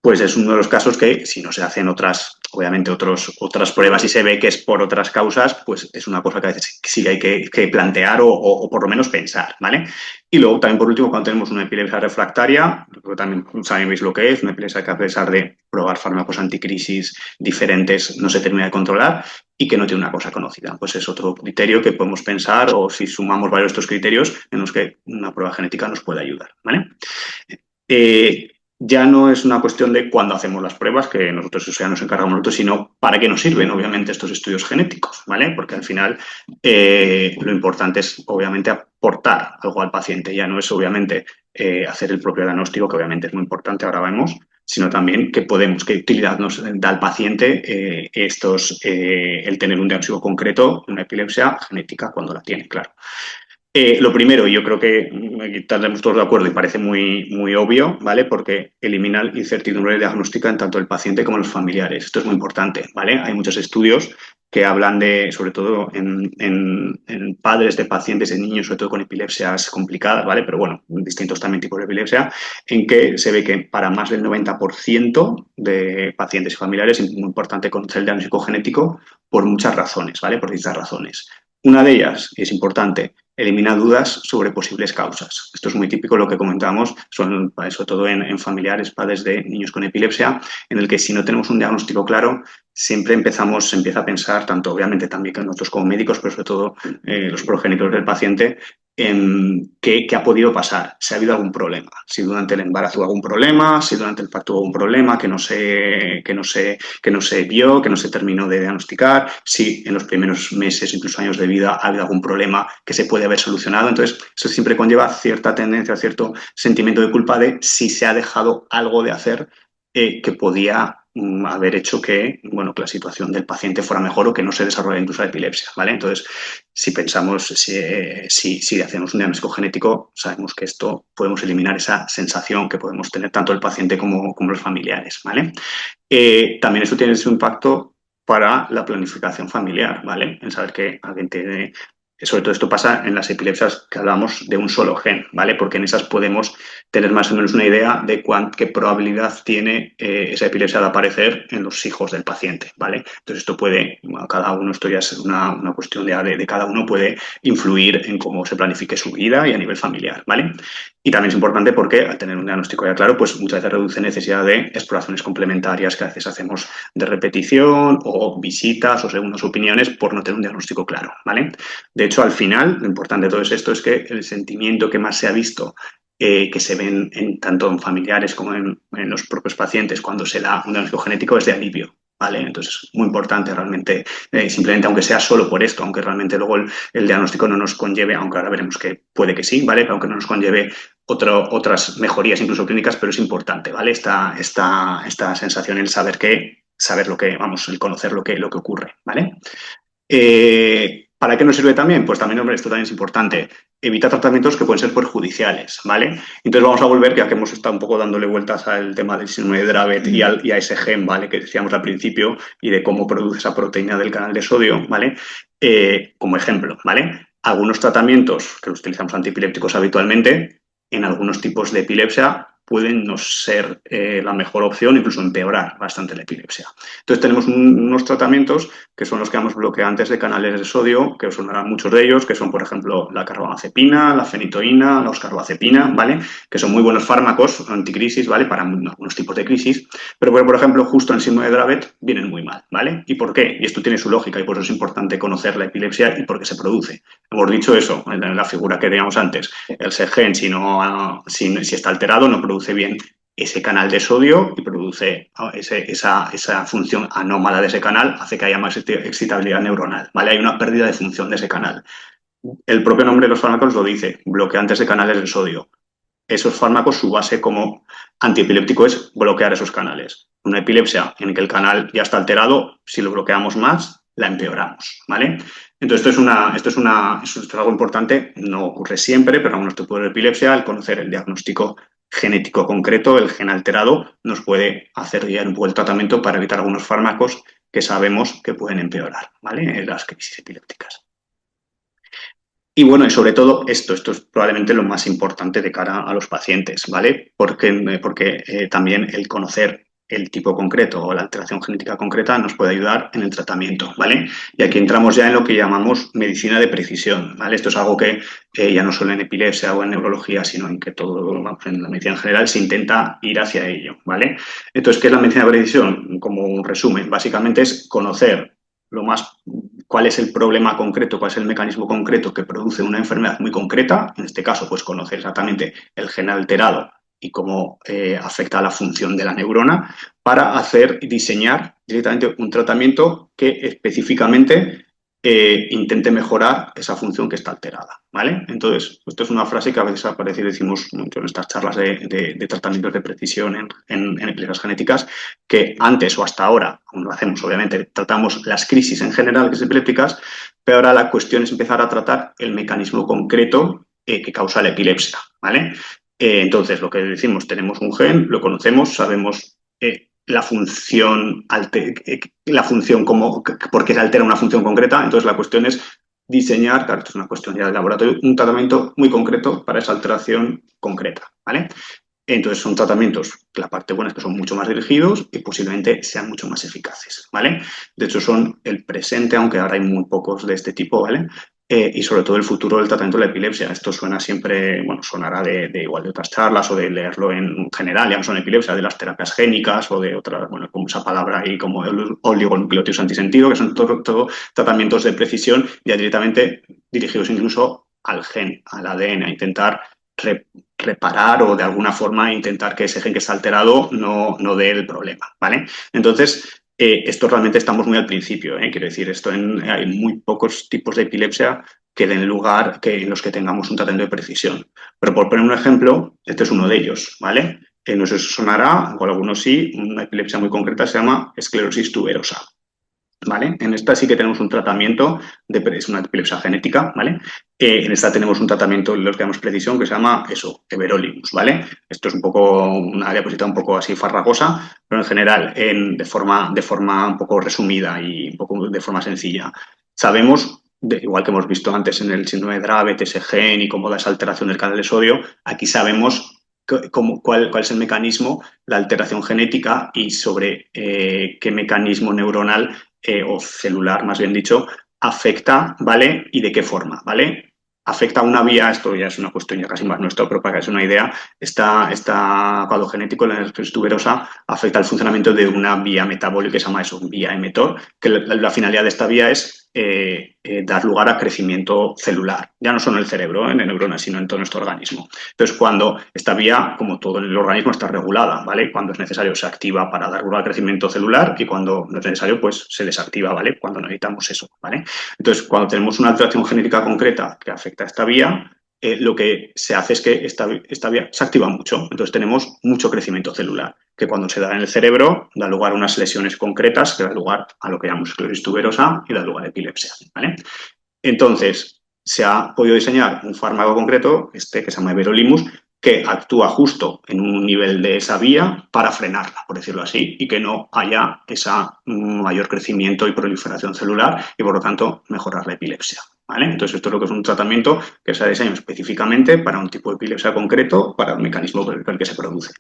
Pues es uno de los casos que si no se hacen obviamente otras pruebas y se ve que es por otras causas, pues es una cosa que a veces sí hay que plantear o por lo menos pensar, ¿vale? Y luego también por último cuando tenemos una epilepsia refractaria, también sabéis lo que es, una epilepsia que a pesar de probar fármacos anticrisis diferentes no se termina de controlar y que no tiene una cosa conocida. Pues es otro criterio que podemos pensar o si sumamos varios de estos criterios en los que una prueba genética nos puede ayudar, ¿vale? Ya no es una cuestión de cuándo hacemos las pruebas, que nosotros ya nos encargamos nosotros, sino para qué nos sirven, obviamente, estos estudios genéticos, ¿vale? Porque al final lo importante es, obviamente, aportar algo al paciente. Ya no es, obviamente, hacer el propio diagnóstico, que obviamente es muy importante, ahora vemos, sino también qué utilidad nos da al paciente el tener un diagnóstico concreto, una epilepsia genética, cuando la tiene, claro. Lo primero, yo creo que estaremos todos de acuerdo y parece muy, muy obvio, ¿vale? Porque elimina la incertidumbre diagnóstica en tanto el paciente como los familiares. Esto es muy importante, ¿vale? Hay muchos estudios que hablan sobre todo en padres de pacientes, de niños, sobre todo con epilepsias complicadas, ¿vale? Pero bueno, distintos también tipos de epilepsia, en que se ve que para más del 90% de pacientes y familiares es muy importante conocer el diagnóstico genético por muchas razones, ¿vale? Por distintas razones. Una de ellas, y es importante, elimina dudas sobre posibles causas. Esto es muy típico, lo que comentamos, sobre todo en familiares, padres de niños con epilepsia, en el que si no tenemos un diagnóstico claro, siempre se empieza a pensar, tanto obviamente también que nosotros como médicos, pero sobre todo los progenitores del paciente, qué ha podido pasar, si ha habido algún problema, si durante el embarazo hubo algún problema, si durante el parto hubo algún problema que no se vio, que no se terminó de diagnosticar, si en los primeros meses, incluso años de vida, ha habido algún problema que se puede haber solucionado. Entonces, eso siempre conlleva cierta tendencia, cierto sentimiento de culpa de si se ha dejado algo de hacer que podía haber hecho que la situación del paciente fuera mejor o que no se desarrolle incluso la epilepsia, ¿vale? Entonces, si pensamos, si hacemos un diagnóstico genético, sabemos que esto podemos eliminar esa sensación que podemos tener tanto el paciente como los familiares, ¿vale? También esto tiene su impacto para la planificación familiar, ¿vale? En saber que alguien tiene Sobre todo esto pasa en las epilepsias que hablamos de un solo gen, ¿vale? Porque en esas podemos tener más o menos una idea de qué probabilidad tiene esa epilepsia de aparecer en los hijos del paciente, ¿vale? Entonces esto puede, bueno, cada uno, esto ya es una cuestión de cada uno, puede influir en cómo se planifique su vida y a nivel familiar, ¿vale? Y también es importante porque al tener un diagnóstico ya claro, pues muchas veces reduce necesidad de exploraciones complementarias que a veces hacemos de repetición o visitas o segundas opiniones por no tener un diagnóstico claro, ¿vale? De hecho, al final, lo importante de todo esto es que el sentimiento que más se ha visto que se ven tanto en familiares como en los propios pacientes cuando se da un diagnóstico genético es de alivio, ¿vale? Entonces, muy importante realmente, simplemente aunque sea solo por esto, aunque realmente luego el diagnóstico no nos conlleve, aunque ahora veremos que puede que sí, ¿vale? Pero aunque no nos conlleve otras mejorías incluso clínicas, pero es importante, ¿vale? Esta sensación, el saber lo que, vamos, el conocer lo que ocurre, ¿vale? ¿Para qué nos sirve también? Pues también, hombre, esto también es importante. Evita tratamientos que pueden ser perjudiciales, ¿vale? Entonces vamos a volver, ya que hemos estado un poco dándole vueltas al tema del síndrome de Dravet y a ese gen, ¿vale? Que decíamos al principio y de cómo produce esa proteína del canal de sodio, ¿vale? Como ejemplo, ¿vale? Algunos tratamientos que los utilizamos antiepilépticos habitualmente, en algunos tipos de epilepsia pueden no ser la mejor opción, incluso empeorar bastante la epilepsia. Entonces tenemos unos tratamientos que son los que llamamos bloqueantes de canales de sodio, que os sonarán muchos de ellos, que son, por ejemplo, la carbamazepina, la fenitoína, la oxcarbazepina, ¿vale? Que son muy buenos fármacos anticrisis, ¿vale? Para algunos tipos de crisis, pero, por ejemplo, justo en el síndrome de Dravet vienen muy mal, ¿vale? ¿Y por qué? Y esto tiene su lógica y por eso es importante conocer la epilepsia y por qué se produce. Hemos dicho eso en la figura que teníamos antes. El gen, si está alterado, no produce bien ese canal de sodio y produce esa función anómala de ese canal, hace que haya más excitabilidad neuronal, ¿vale? Hay una pérdida de función de ese canal. El propio nombre de los fármacos lo dice, bloqueantes de canales de sodio. Esos fármacos, su base como antiepiléptico es bloquear esos canales. Una epilepsia en que el canal ya está alterado, si lo bloqueamos más, la empeoramos, ¿vale? Entonces, esto es algo importante, no ocurre siempre, pero en algunos tipos de epilepsia, el conocer el diagnóstico genético concreto, el gen alterado, nos puede hacer guiar un poco el tratamiento para evitar algunos fármacos que sabemos que pueden empeorar, ¿vale? En las crisis epilépticas. Y bueno, y sobre todo esto es probablemente lo más importante de cara a los pacientes, ¿vale? Porque también el conocer el tipo concreto o la alteración genética concreta nos puede ayudar en el tratamiento, ¿vale? Y aquí entramos ya en lo que llamamos medicina de precisión, ¿vale? Esto es algo que ya no solo en epilepsia o en neurología, sino en que en la medicina en general se intenta ir hacia ello, ¿vale? Entonces, ¿qué es la medicina de precisión? Como un resumen, básicamente es conocer cuál es el problema concreto, cuál es el mecanismo concreto que produce una enfermedad muy concreta, en este caso, pues conocer exactamente el gen alterado y cómo afecta a la función de la neurona, para diseñar directamente un tratamiento que específicamente intente mejorar esa función que está alterada, ¿vale? Entonces, esto es una frase que a veces aparece y decimos mucho en estas charlas de tratamientos de precisión en epilepsias genéticas, que antes o hasta ahora, aún lo hacemos obviamente, tratamos las crisis en general, crisis epilépticas, pero ahora la cuestión es empezar a tratar el mecanismo concreto que causa la epilepsia, ¿vale? Entonces, lo que decimos, tenemos un gen, lo conocemos, sabemos la función por qué se altera una función concreta, entonces la cuestión es diseñar, claro, esto es una cuestión ya de laboratorio, un tratamiento muy concreto para esa alteración concreta, ¿vale? Entonces son tratamientos, la parte buena es que son mucho más dirigidos y posiblemente sean mucho más eficaces, ¿vale? De hecho son el presente, aunque ahora hay muy pocos de este tipo, ¿vale? Y sobre todo el futuro del tratamiento de la epilepsia. Esto suena siempre, bueno, sonará de igual de otras charlas o de leerlo en general, ya no son epilepsia, de las terapias génicas o de otras, bueno, como esa palabra ahí, como oligonucleótidos antisentido, que son todo tratamientos de precisión ya directamente dirigidos incluso al gen, al ADN, a intentar reparar o de alguna forma intentar que ese gen que está alterado no dé el problema, ¿vale? Entonces, esto realmente estamos muy al principio, quiero decir, hay muy pocos tipos de epilepsia que den lugar en los que tengamos un tratamiento de precisión. Pero por poner un ejemplo, este es uno de ellos, ¿vale? No sé si sonará, o algunos sí, una epilepsia muy concreta se llama esclerosis tuberosa, ¿vale? En esta sí que tenemos un tratamiento, es una epilepsia genética, ¿vale? En esta tenemos un tratamiento, lo que llamamos precisión, que se llama everolimus, ¿vale? Esto es un poco una diapositiva un poco así farragosa, pero en general, de forma un poco resumida y un poco de forma sencilla. Sabemos igual que hemos visto antes en el síndrome de Dravet, ese gen y cómo da esa alteración del canal de sodio, aquí sabemos cuál es el mecanismo, la alteración genética y sobre qué mecanismo neuronal o celular, más bien dicho, afecta, ¿vale? Y de qué forma, ¿vale? Afecta a una vía, esto ya es una cuestión ya casi más nuestra, pero para que es una idea, esta padogenético, la esclerosis tuberosa, afecta al funcionamiento de una vía metabólica que se llama eso, vía mTOR, que la finalidad de esta vía es dar lugar a crecimiento celular, ya no solo en el cerebro, en neuronas, sino en todo nuestro organismo. Entonces, cuando esta vía, como todo el organismo, está regulada, ¿vale? Cuando es necesario se activa para dar lugar al crecimiento celular y cuando no es necesario, pues se desactiva, ¿vale? Cuando necesitamos eso, ¿vale? Entonces, cuando tenemos una alteración genética concreta que afecta a esta vía, lo que se hace es que esta vía se activa mucho. Entonces tenemos mucho crecimiento celular, que cuando se da en el cerebro da lugar a unas lesiones concretas que da lugar a lo que llamamos esclerosis tuberosa y da lugar a epilepsia, ¿vale? Entonces, se ha podido diseñar un fármaco concreto, que se llama everolimus, que actúa justo en un nivel de esa vía para frenarla, por decirlo así, y que no haya ese mayor crecimiento y proliferación celular y, por lo tanto, mejorar la epilepsia. ¿Vale? Entonces, esto es lo que es un tratamiento que se ha diseñado específicamente para un tipo de epilepsia concreto, para el mecanismo por el que se produce.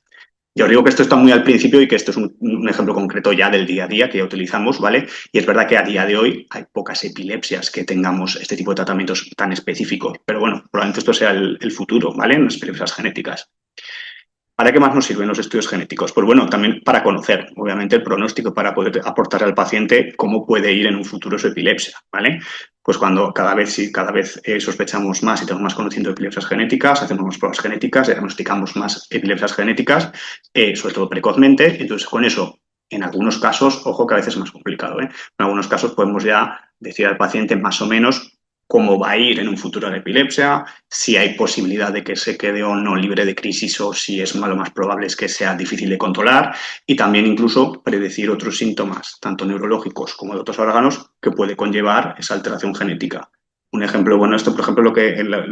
Ya os digo que esto está muy al principio y que esto es un ejemplo concreto ya del día a día que ya utilizamos, ¿vale? Y es verdad que a día de hoy hay pocas epilepsias que tengamos este tipo de tratamientos tan específicos, pero bueno, probablemente esto sea el futuro, ¿vale? En las epilepsias genéticas. ¿Para qué más nos sirven los estudios genéticos? Pues bueno, también para conocer, obviamente, el pronóstico, para poder aportar al paciente cómo puede ir en un futuro su epilepsia, ¿vale? Pues cuando cada vez sospechamos más y tenemos más conocimiento de epilepsias genéticas, hacemos más pruebas genéticas, diagnosticamos más epilepsias genéticas, sobre todo precozmente. Entonces, con eso, en algunos casos, ojo que a veces es más complicado, ¿eh? En algunos casos podemos ya decir al paciente más o menos cómo va a ir en un futuro la epilepsia, si hay posibilidad de que se quede o no libre de crisis o si es lo más probable es que sea difícil de controlar y también incluso predecir otros síntomas, tanto neurológicos como de otros órganos, que puede conllevar esa alteración genética. Un ejemplo, bueno, esto, por ejemplo,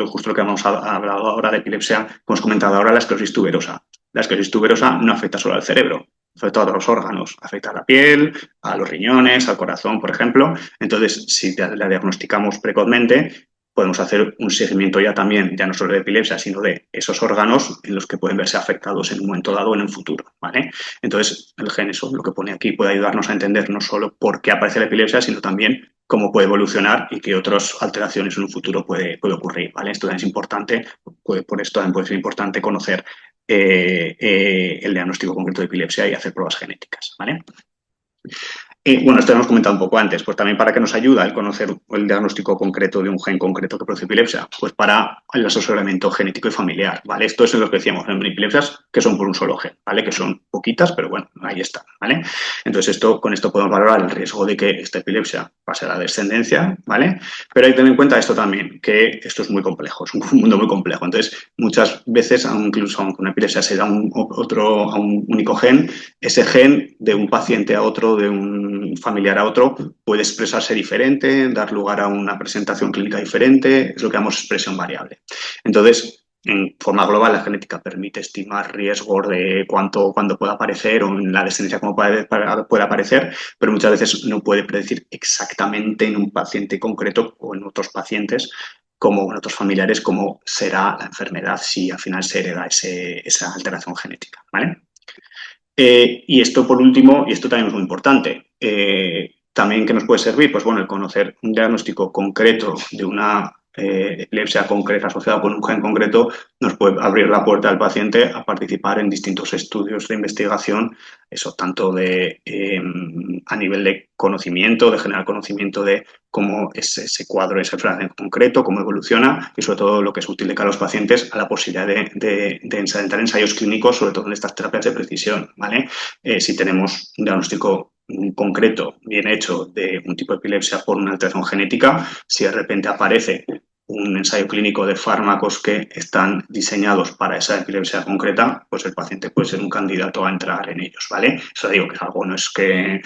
justo lo que hemos hablado ahora de epilepsia, que hemos comentado ahora, la esclerosis tuberosa. La esclerosis tuberosa no afecta solo al cerebro, afecta a otros órganos, afecta a la piel, a los riñones, al corazón, por ejemplo. Entonces, si la diagnosticamos precozmente, podemos hacer un seguimiento ya también, ya no solo de epilepsia, sino de esos órganos en los que pueden verse afectados en un momento dado o en el futuro, ¿vale? Entonces, el gen, eso, lo que pone aquí, puede ayudarnos a entender no solo por qué aparece la epilepsia, sino también cómo puede evolucionar y qué otras alteraciones en un futuro puede ocurrir, ¿vale? Esto también es importante, por esto también puede ser importante conocer el diagnóstico concreto de epilepsia y hacer pruebas genéticas, ¿vale? Bueno, esto lo hemos comentado un poco antes, pues también para qué nos ayuda el conocer el diagnóstico concreto de un gen concreto que produce epilepsia, pues para el asesoramiento genético y familiar, ¿vale? Esto es lo que decíamos, en epilepsias que son por un solo gen, ¿vale? Que son poquitas, pero bueno, ahí está, ¿vale? Entonces con esto podemos valorar el riesgo de que esta epilepsia pase a la descendencia, ¿vale? Pero hay que tener en cuenta esto también, que esto es muy complejo, es un mundo muy complejo. Entonces, muchas veces, incluso aunque una epilepsia se da a un único gen, ese gen de un paciente a otro, de un familiar a otro, puede expresarse diferente, dar lugar a una presentación clínica diferente, es lo que llamamos expresión variable. Entonces, en forma global, la genética permite estimar riesgos de cuándo puede aparecer o en la descendencia cómo puede aparecer, pero muchas veces no puede predecir exactamente en un paciente concreto o en otros pacientes como en otros familiares cómo será la enfermedad si al final se hereda esa alteración genética, ¿vale? Y esto por último, y esto también es muy importante, también que nos puede servir, pues bueno, el conocer un diagnóstico concreto de una epilepsia concreta asociada con un gen concreto nos puede abrir la puerta al paciente a participar en distintos estudios de investigación, eso tanto a nivel de conocimiento, de generar conocimiento de cómo es ese cuadro, esa enfermedad en concreto, cómo evoluciona y sobre todo lo que es útil de cara a los pacientes a la posibilidad de entrar en ensayos clínicos, sobre todo en estas terapias de precisión, ¿vale? Si tenemos un diagnóstico concreto, bien hecho, de un tipo de epilepsia por una alteración genética, si de repente aparece un ensayo clínico de fármacos que están diseñados para esa epilepsia concreta, pues el paciente puede ser un candidato a entrar en ellos, ¿vale? Eso digo que es algo, no es que,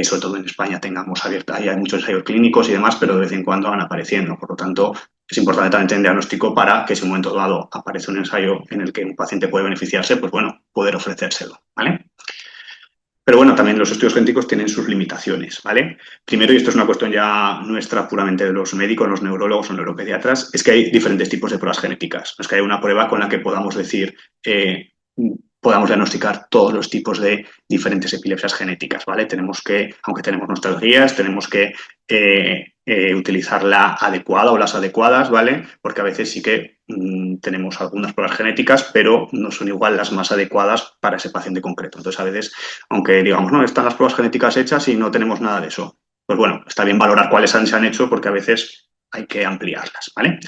sobre todo en España, tengamos abierta, hay muchos ensayos clínicos y demás, pero de vez en cuando van apareciendo. Por lo tanto, es importante también tener diagnóstico para que si en un momento dado aparece un ensayo en el que un paciente puede beneficiarse, pues bueno, poder ofrecérselo, ¿vale? Pero bueno, también los estudios genéticos tienen sus limitaciones, ¿vale? Primero, y esto es una cuestión ya nuestra puramente de los médicos, los neurólogos o neuropediatras, es que hay diferentes tipos de pruebas genéticas. No es que hay una prueba con la que podamos decir, podamos diagnosticar todos los tipos de diferentes epilepsias genéticas, ¿vale? Tenemos que, aunque tenemos nuestras guías, tenemos que utilizar la adecuada o las adecuadas, ¿vale? Porque a veces sí que tenemos algunas pruebas genéticas, pero no son igual las más adecuadas para ese paciente concreto. Entonces, a veces, aunque digamos, no, están las pruebas genéticas hechas y no tenemos nada de eso, pues bueno, está bien valorar cuáles se han hecho porque a veces hay que ampliarlas, ¿vale?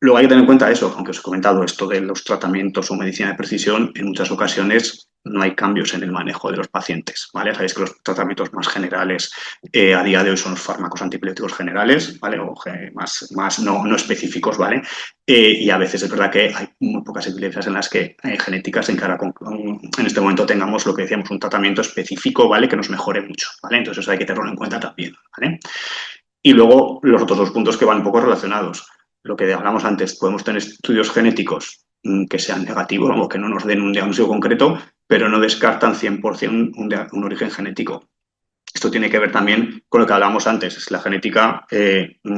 Luego hay que tener en cuenta eso, aunque os he comentado esto de los tratamientos o medicina de precisión, en muchas ocasiones no hay cambios en el manejo de los pacientes, ¿vale? Sabéis que los tratamientos más generales a día de hoy son los fármacos antiepilépticos generales, ¿vale? O más no específicos, ¿vale? Y a veces es verdad que hay muy pocas epilepsias en las que genéticas en que ahora en este momento tengamos lo que decíamos, un tratamiento específico, ¿vale? Que nos mejore mucho, ¿vale? Entonces eso hay que tenerlo en cuenta también, ¿vale? Y luego los otros dos puntos que van un poco relacionados. Lo que hablamos antes, podemos tener estudios genéticos que sean negativos o que no nos den un diagnóstico concreto, pero no descartan 100% un origen genético. Esto tiene que ver también con lo que hablábamos antes. La genética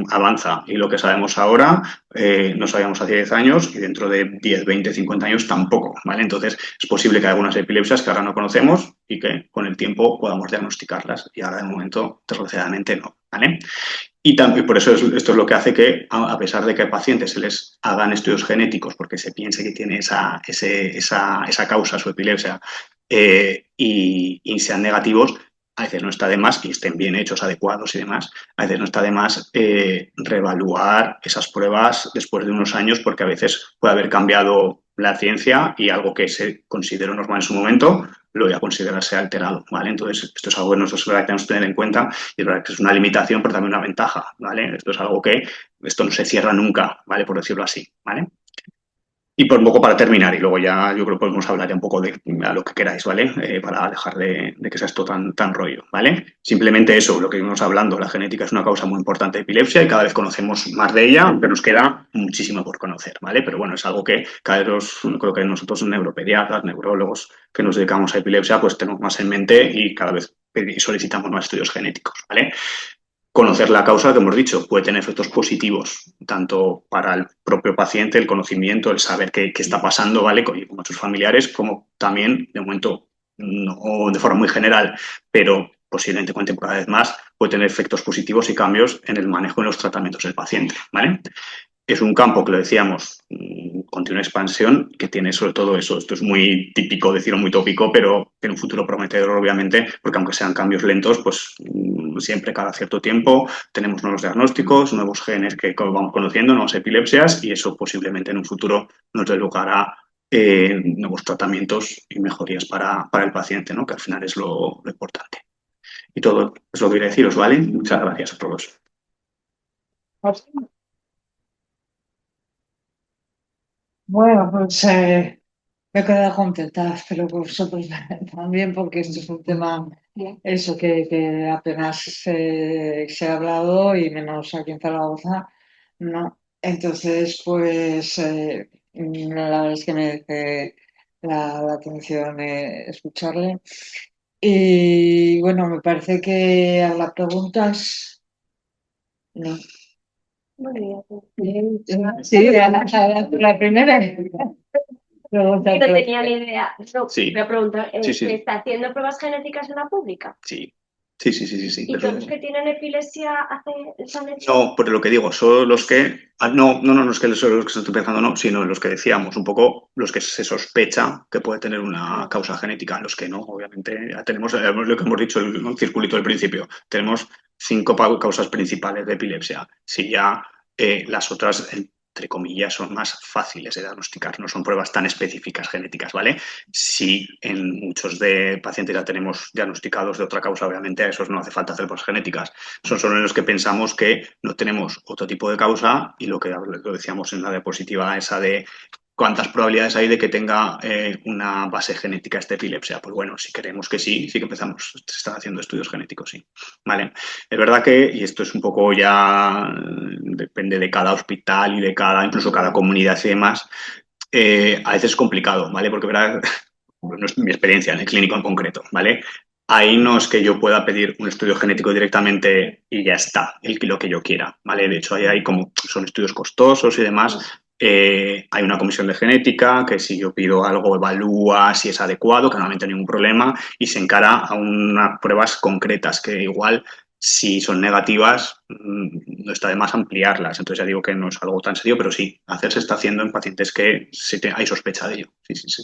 avanza y lo que sabemos ahora no sabíamos hace 10 años y dentro de 10, 20, 50 años tampoco, ¿vale? Entonces es posible que haya algunas epilepsias que ahora no conocemos y que con el tiempo podamos diagnosticarlas y ahora de momento, desgraciadamente, no, ¿vale? Y por eso esto es lo que hace que, a pesar de que a pacientes se les hagan estudios genéticos porque se piense que tiene esa causa, su epilepsia, y sean negativos, a veces no está de más, y estén bien hechos, adecuados y demás, a veces no está de más reevaluar esas pruebas después de unos años porque a veces puede haber cambiado la ciencia y algo que se consideró normal en su momento lo voy a considerarse alterado, ¿vale? Entonces, esto es algo que nosotros tenemos que tener en cuenta y es verdad que es una limitación, pero también una ventaja, ¿vale? Esto es algo que, esto no se cierra nunca, ¿vale? Por decirlo así, ¿vale? Y por un poco para terminar, y luego ya yo creo que podemos hablar ya un poco de a lo que queráis, ¿vale? Para dejar de que sea esto tan rollo, ¿vale? Simplemente eso, lo que íbamos hablando, la genética es una causa muy importante de epilepsia y cada vez conocemos más de ella, pero nos queda muchísimo por conocer, ¿vale? Pero bueno, es algo que cada vez creo que nosotros neuropediatras, neurólogos que nos dedicamos a epilepsia, pues tenemos más en mente y cada vez solicitamos más estudios genéticos, ¿vale? Conocer la causa, que hemos dicho, puede tener efectos positivos, tanto para el propio paciente, el conocimiento, el saber qué está pasando, ¿vale? Con sus familiares, como también, de momento, no de forma muy general, pero posiblemente cuente cada vez más, puede tener efectos positivos y cambios en el manejo y los tratamientos del paciente, ¿vale? Es un campo que lo decíamos, continua expansión, que tiene sobre todo eso. Esto es muy típico decirlo, muy tópico, pero tiene un futuro prometedor, obviamente, porque aunque sean cambios lentos, pues siempre cada cierto tiempo tenemos nuevos diagnósticos, nuevos genes que vamos conociendo, nuevas epilepsias, y eso posiblemente en un futuro nos dé lugar a nuevos tratamientos y mejorías para el paciente, ¿no? Que al final es lo importante. Y todo es lo que quería deciros, ¿vale? Muchas gracias a todos. Bueno, pues me he quedado contenta, espero que vosotros también, porque esto es un tema, eso que apenas se ha hablado y menos aquí en Zaragoza, ¿no? Entonces, pues la verdad es que me merece la atención escucharle. Y bueno, me parece que a las preguntas, no. Muy bien. Sí, la primera. No tenía ni idea. No, Sí. voy a preguntar, Sí, sí. ¿se está haciendo pruebas genéticas en la pública? Sí. Sí. ¿Y todos los que tienen epilepsia se han hecho? No, por lo que digo, son los que. No es que son los que se están pensando, no, sino los que decíamos, un poco los que se sospecha que puede tener una causa genética, los que no, obviamente, ya tenemos lo que hemos dicho, el circulito del principio. Tenemos 5 causas principales de epilepsia. Si ya las otras, entre comillas, son más fáciles de diagnosticar, no son pruebas tan específicas genéticas, ¿vale? Si en muchos de pacientes ya tenemos diagnosticados de otra causa, obviamente a esos no hace falta hacer pruebas genéticas. Son solo en los que pensamos que no tenemos otro tipo de causa y lo que lo decíamos en la diapositiva esa de cuántas probabilidades hay de que tenga una base genética esta epilepsia. Pues bueno, si creemos que sí que empezamos, se están haciendo estudios genéticos, sí. Vale. Es verdad que, y esto es un poco ya, depende de cada hospital y de incluso cada comunidad y demás, a veces es complicado, ¿vale? Porque, ¿verdad? no es mi experiencia en el clínico en concreto, ¿vale? Ahí no es que yo pueda pedir un estudio genético directamente y ya está, lo que yo quiera, ¿vale? De hecho, ahí hay como, son estudios costosos y demás. Hay una comisión de genética que si yo pido algo evalúa si es adecuado, que normalmente no hay ningún problema, y se encara a unas pruebas concretas que igual si son negativas no está de más ampliarlas. Entonces ya digo que no es algo tan serio, pero sí, se está haciendo en pacientes que hay sospecha de ello. Sí, sí, sí.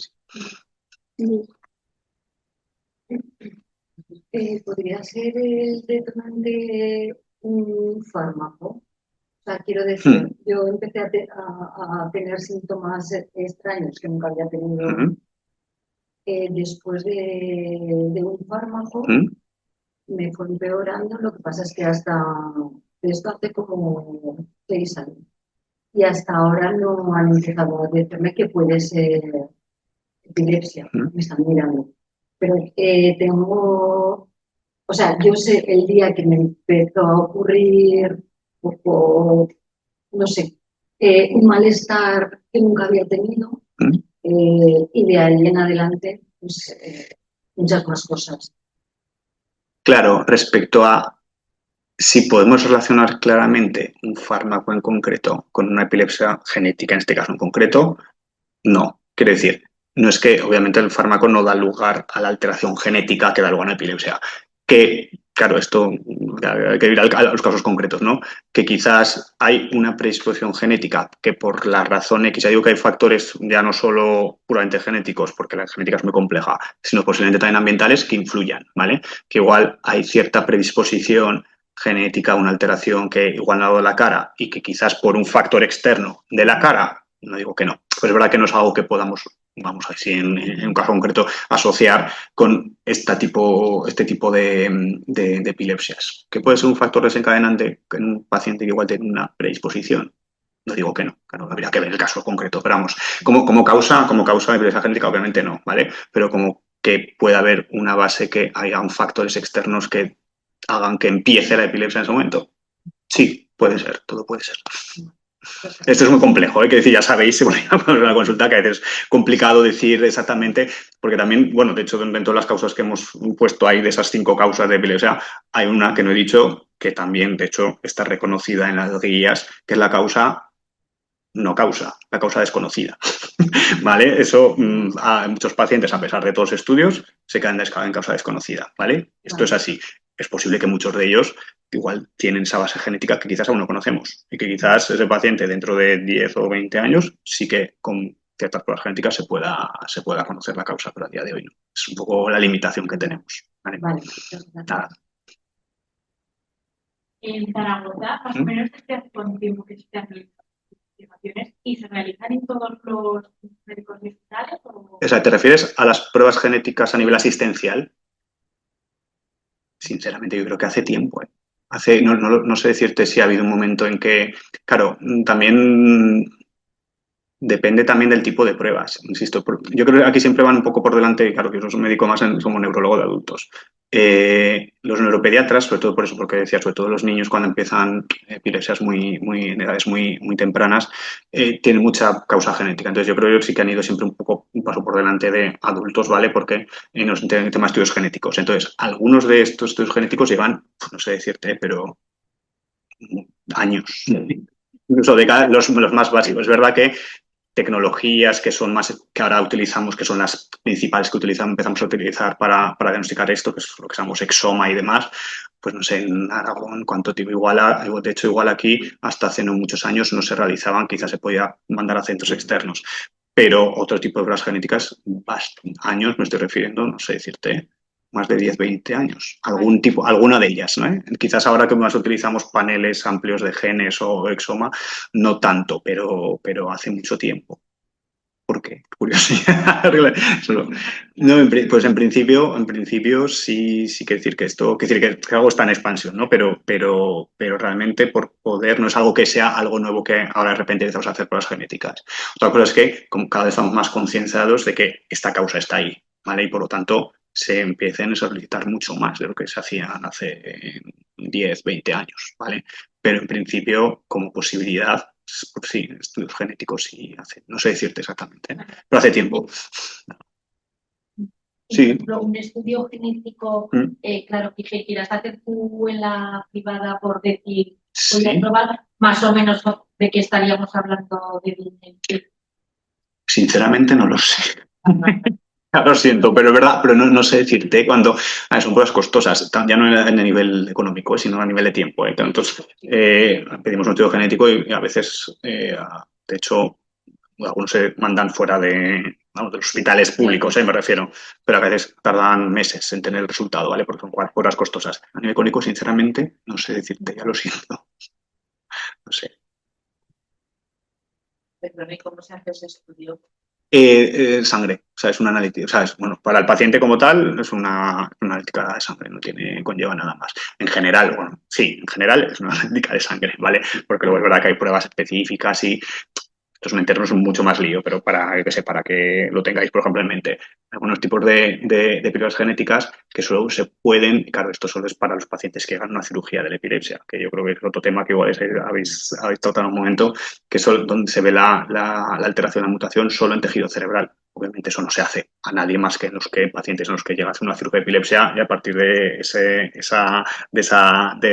¿Podría ser el detonante un fármaco? O sea, quiero decir, yo empecé a tener síntomas extraños que nunca había tenido después de un fármaco, me fue empeorando. Lo que pasa es que hasta esto hace como 6 años y hasta ahora no han empezado a decirme que puede ser epilepsia. Me están mirando. Pero tengo, o sea, yo sé el día que me empezó a ocurrir un poco, no sé, un malestar que nunca había tenido, y de ahí en adelante, pues, muchas más cosas. Claro, respecto a si podemos relacionar claramente un fármaco en concreto con una epilepsia genética, en este caso en concreto, no. Quiero decir, no es que obviamente el fármaco no da lugar a la alteración genética que da lugar a una epilepsia. Que, claro, esto hay que ir a los casos concretos, ¿no? Que quizás hay una predisposición genética que por la razón X, ya digo que hay factores ya no solo puramente genéticos, porque la genética es muy compleja, sino posiblemente también ambientales que influyan, ¿vale? Que igual hay cierta predisposición genética, una alteración que igual no ha dado la cara y que quizás por un factor externo de la cara, no digo que no, pero es verdad que no es algo que podamos, vamos así en un caso concreto, asociar con este tipo de epilepsias, que puede ser un factor desencadenante en un paciente que igual tiene una predisposición. No digo que no, claro, habría que ver el caso concreto, pero vamos, como causa de epilepsia genética, obviamente no, ¿vale? Pero como que pueda haber una base que haya factores externos que hagan que empiece la epilepsia en ese momento. Sí, puede ser, todo puede ser. Esto es muy complejo, que decir, ya sabéis, si ponéis una consulta, que a veces es complicado decir exactamente, porque también, bueno, de hecho, dentro de las causas que hemos puesto ahí, de esas 5 causas de epilepsia, hay una que no he dicho, que también, de hecho, está reconocida en las guías, que es la causa no causa, la causa desconocida. ¿Vale? Eso a muchos pacientes, a pesar de todos los estudios, se quedan en causa desconocida. ¿Vale? Esto es así. Es posible que muchos de ellos igual tienen esa base genética que quizás aún no conocemos y que quizás ese paciente dentro de 10 o 20 años sí que con ciertas pruebas genéticas se pueda conocer la causa, pero a día de hoy no. Es un poco la limitación que tenemos. ¿Vale? Nada. En Zaragoza, más o menos desde hace cuánto tiempo que se han realizado investigaciones y se realizan en todos los médicos digitales. O sea, ¿te refieres a las pruebas genéticas a nivel asistencial? Sinceramente, yo creo que hace tiempo. No sé decirte si ha habido un momento en que, claro, también depende también del tipo de pruebas, insisto. Yo creo que aquí siempre van un poco por delante, claro, que yo soy médico más como neurólogo de adultos. Los neuropediatras, sobre todo por eso, porque decía, sobre todo los niños cuando empiezan epilepsias en edades muy tempranas, tienen mucha causa genética. Entonces yo creo que sí que han ido siempre un paso por delante de adultos, ¿vale? Porque nos entienden el tema de estudios genéticos. Entonces, algunos de estos estudios genéticos llevan, no sé decirte, pero años. Incluso de los más básicos. Es verdad que tecnologías que son más que ahora utilizamos, que son las principales que empezamos a utilizar para diagnosticar esto, que es lo que llamamos exoma y demás, pues no sé, en Aragón, cuánto tiempo de hecho igual aquí, hasta hace no muchos años no se realizaban, quizás se podía mandar a centros externos, pero otro tipo de pruebas genéticas, años me estoy refiriendo, no sé decirte, más de 10, 20 años, alguna de ellas, ¿no? Quizás ahora que más utilizamos paneles amplios de genes o exoma, no tanto, pero hace mucho tiempo. ¿Por qué? Curiosidad. No, pues en principio sí quiere decir que algo está en expansión, ¿no? Pero realmente por poder no es algo que sea algo nuevo que ahora de repente empezamos a hacer pruebas genéticas. Otra cosa es que cada vez estamos más concienciados de que esta causa está ahí, ¿vale? Y por lo tanto se empiecen a solicitar mucho más de lo que se hacían hace 10, 20 años, ¿vale? Pero en principio, como posibilidad, pues sí, estudios genéticos sí hace, no sé decirte exactamente, pero hace tiempo. Sí. Por ejemplo, un estudio genético, claro, que quieras hacer tú en la privada por decir, voy a Sí. probar, más o menos de qué estaríamos hablando de dinero. Sinceramente no lo sé. Lo siento, pero es verdad, pero no sé decirte cuando son cosas costosas, ya no en el nivel económico, sino a nivel de tiempo. Entonces, pedimos un estudio genético y a veces, de hecho, algunos se mandan fuera de los hospitales públicos, me refiero, pero a veces tardan meses en tener el resultado, ¿vale? Porque son cosas costosas. A nivel económico, sinceramente, no sé decirte, ya lo siento. No sé. Perdón, ¿y cómo se hace ese estudio? Sangre, o sea, es una analítica, o sea, bueno, para el paciente como tal es una analítica de sangre, no conlleva nada más. En general, bueno, sí, en general es una analítica de sangre, ¿vale? Porque luego es verdad que hay pruebas específicas y estos meternos un mucho más lío, pero para que lo tengáis, por ejemplo, en mente. Algunos tipos de pruebas genéticas que solo se pueden, claro, esto solo es para los pacientes que hagan una cirugía de la epilepsia, que yo creo que es otro tema que igual habéis tratado en un momento, que es donde se ve la alteración, la mutación solo en tejido cerebral. Obviamente eso no se hace a nadie más que en los pacientes en los que llega a hacer una cirugía de epilepsia y a partir de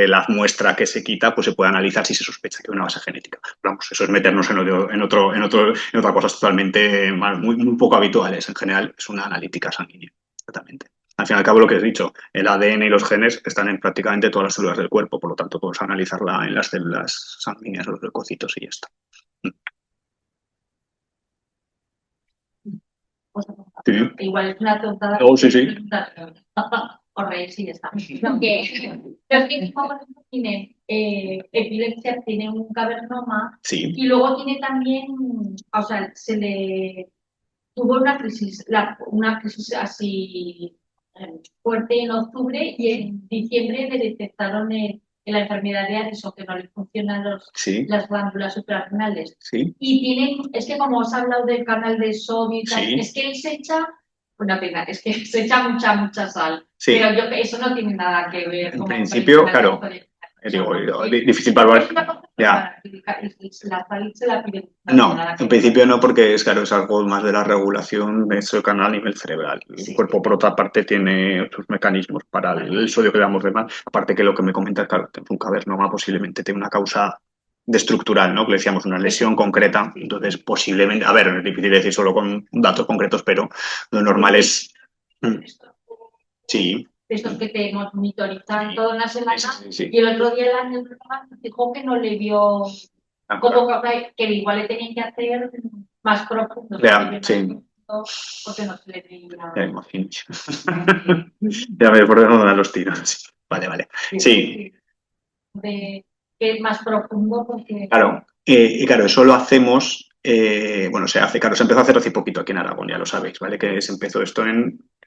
la muestra que se quita, pues se puede analizar si se sospecha que hay una base genética. Pero vamos, eso es meternos en otra cosa totalmente muy poco habituales. En general es una analítica sanguínea, exactamente. Al fin y al cabo, lo que he dicho, el ADN y los genes están en prácticamente todas las células del cuerpo, por lo tanto, podemos analizarla en las células sanguíneas o los leucocitos y ya está. Sí. Igual es una tontada. Oh, sí. O reír, sí, ya está. Los que por ejemplo, tienen epilepsia, tiene un cavernoma Sí. y luego tiene también, o sea, se le tuvo una crisis así fuerte en octubre y en diciembre le detectaron la enfermedad de Addison, que no le funcionan las glándulas suprarrenales. Sí. Y tienen, es que como os he hablado del canal de sodio y tal, es que él se echa, una pena, es que se echa mucha sal. Sí. Pero eso no tiene nada que ver en con principio, claro. Difícil para ya. No, en principio no, porque es algo más de la regulación de ese canal a nivel cerebral. El cuerpo, por otra parte, tiene otros mecanismos para el sodio que damos de más. Aparte que lo que me comentas, claro, un cavernoma posiblemente tenga una causa estructural, ¿no? Que le decíamos una lesión concreta. Entonces, posiblemente, a ver, es difícil decir solo con datos concretos, pero lo normal es. Sí. Estos que te monitorizan toda una semana y el otro día el neurólogo dijo que no le vio como que igual le tenían que hacer más profundo. Porque no se le veía. Ya me imagino. Ya me por dónde los tiros. Vale. Sí. Que es más profundo porque. Claro, y claro, eso lo hacemos. Se empezó a hacer hace poquito aquí en Aragón, ya lo sabéis, ¿vale? Que se empezó esto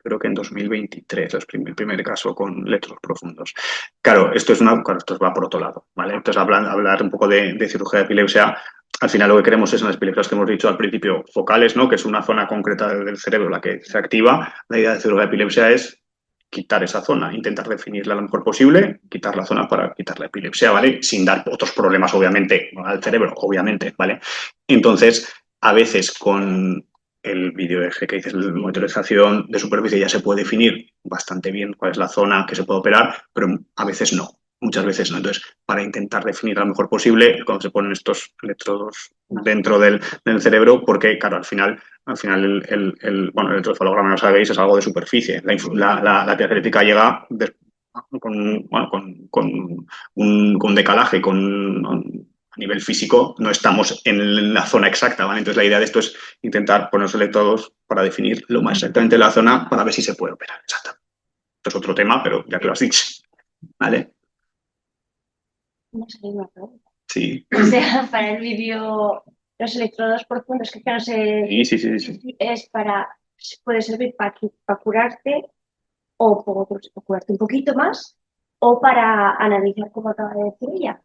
creo que en 2023, el primer caso con electrodos profundos. Claro, esto va por otro lado, ¿vale? Entonces, hablar un poco de cirugía de epilepsia, al final lo que queremos es en las epilepsias que hemos dicho al principio, focales, ¿no? Que es una zona concreta del cerebro la que se activa. La idea de cirugía de epilepsia es quitar esa zona, intentar definirla lo mejor posible, quitar la zona para quitar la epilepsia, ¿vale? Sin dar otros problemas, obviamente, al cerebro, obviamente, ¿vale? Entonces, a veces con el vídeo eje que dices, la monitorización de superficie ya se puede definir bastante bien cuál es la zona que se puede operar, pero a veces no, muchas veces no. Entonces, para intentar definir lo mejor posible, cuando se ponen estos electrodos dentro del cerebro, porque, claro, al final el electroencefalograma, no sabéis, es algo de superficie. La actividad eléctrica llega con un decalaje, a nivel físico, no estamos en la zona exacta, ¿vale? Entonces la idea de esto es intentar ponernos electrodos para definir lo más exactamente la zona para ver si se puede operar. Exacto. Esto es otro tema, pero ya que lo has dicho, ¿vale? Sí. O sea, para el vídeo, los electrodos profundos, que no sé, sí. Es puede servir para curarte o curarte un poquito más o para analizar, como acaba de decir ella.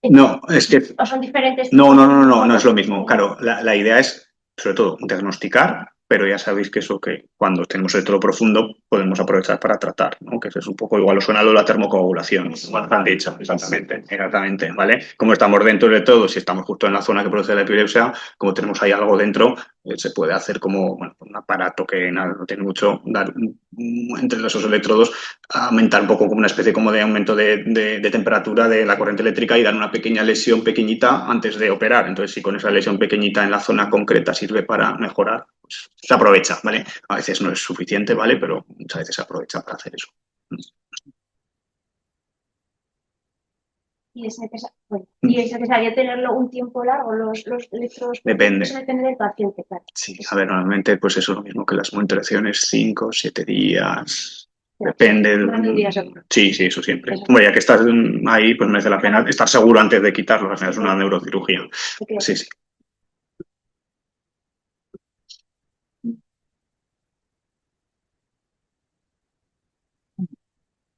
No, es que. ¿O son diferentes? No es lo mismo. Claro, la idea es, sobre todo, diagnosticar pero ya sabéis que eso que cuando tenemos electrodo profundo podemos aprovechar para tratar, ¿no? Que eso es un poco igual, os suena lo de la termocoagulación, igual te han dicho, exactamente, ¿vale? Como estamos dentro de todo, si estamos justo en la zona que produce la epilepsia, como tenemos ahí algo dentro, se puede hacer como bueno, un aparato que nada, no tiene mucho, dar entre esos electrodos, aumentar un poco como una especie como de aumento de temperatura de la corriente eléctrica y dar una pequeña lesión pequeñita antes de operar. Entonces, si con esa lesión pequeñita en la zona concreta sirve para mejorar, pues se aprovecha, ¿vale? A veces no es suficiente, ¿vale? Pero muchas veces se aprovecha para hacer eso. Y es necesario tenerlo un tiempo largo, los electrodos. Depende. Eso depende del paciente, claro. Sí, a ver, normalmente pues eso es lo mismo que las monitorizaciones, 5, 7 días. Depende. Sí, eso siempre. Hombre, ya que estás ahí, pues merece la pena estar seguro antes de quitarlo. O sea, es una neurocirugía. Sí.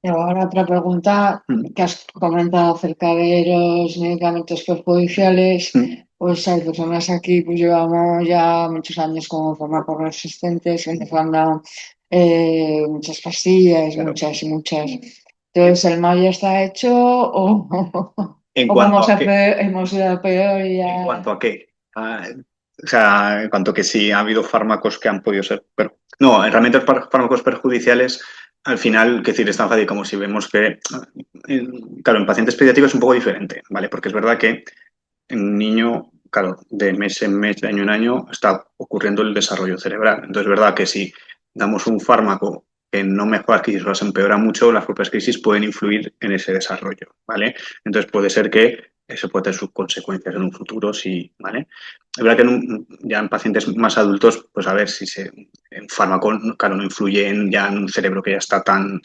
Y ahora otra pregunta que has comentado acerca de los medicamentos perjudiciales. Pues hay personas aquí, pues llevamos ya muchos años como farmacoresistentes, empezando muchas pastillas, claro. muchas. Entonces, ¿el mal ya está hecho o hemos ido a peor y ya? ¿En cuanto a qué? O sea, en cuanto a que sí ha habido fármacos que han podido ser... No, realmente los fármacos perjudiciales, al final, que decir, es tan fácil como si vemos que... Claro, en pacientes pediátricos es un poco diferente, ¿vale? Porque es verdad que en un niño, claro, de mes en mes, de año en año, está ocurriendo el desarrollo cerebral. Entonces, es verdad que si damos un fármaco que no mejora las crisis o las empeora mucho, las propias crisis pueden influir en ese desarrollo, ¿vale? Entonces puede ser que eso puede tener sus consecuencias en un futuro, sí, ¿vale? Es verdad que ya en pacientes más adultos, pues a ver si un fármaco, claro, no influye ya en un cerebro que ya está tan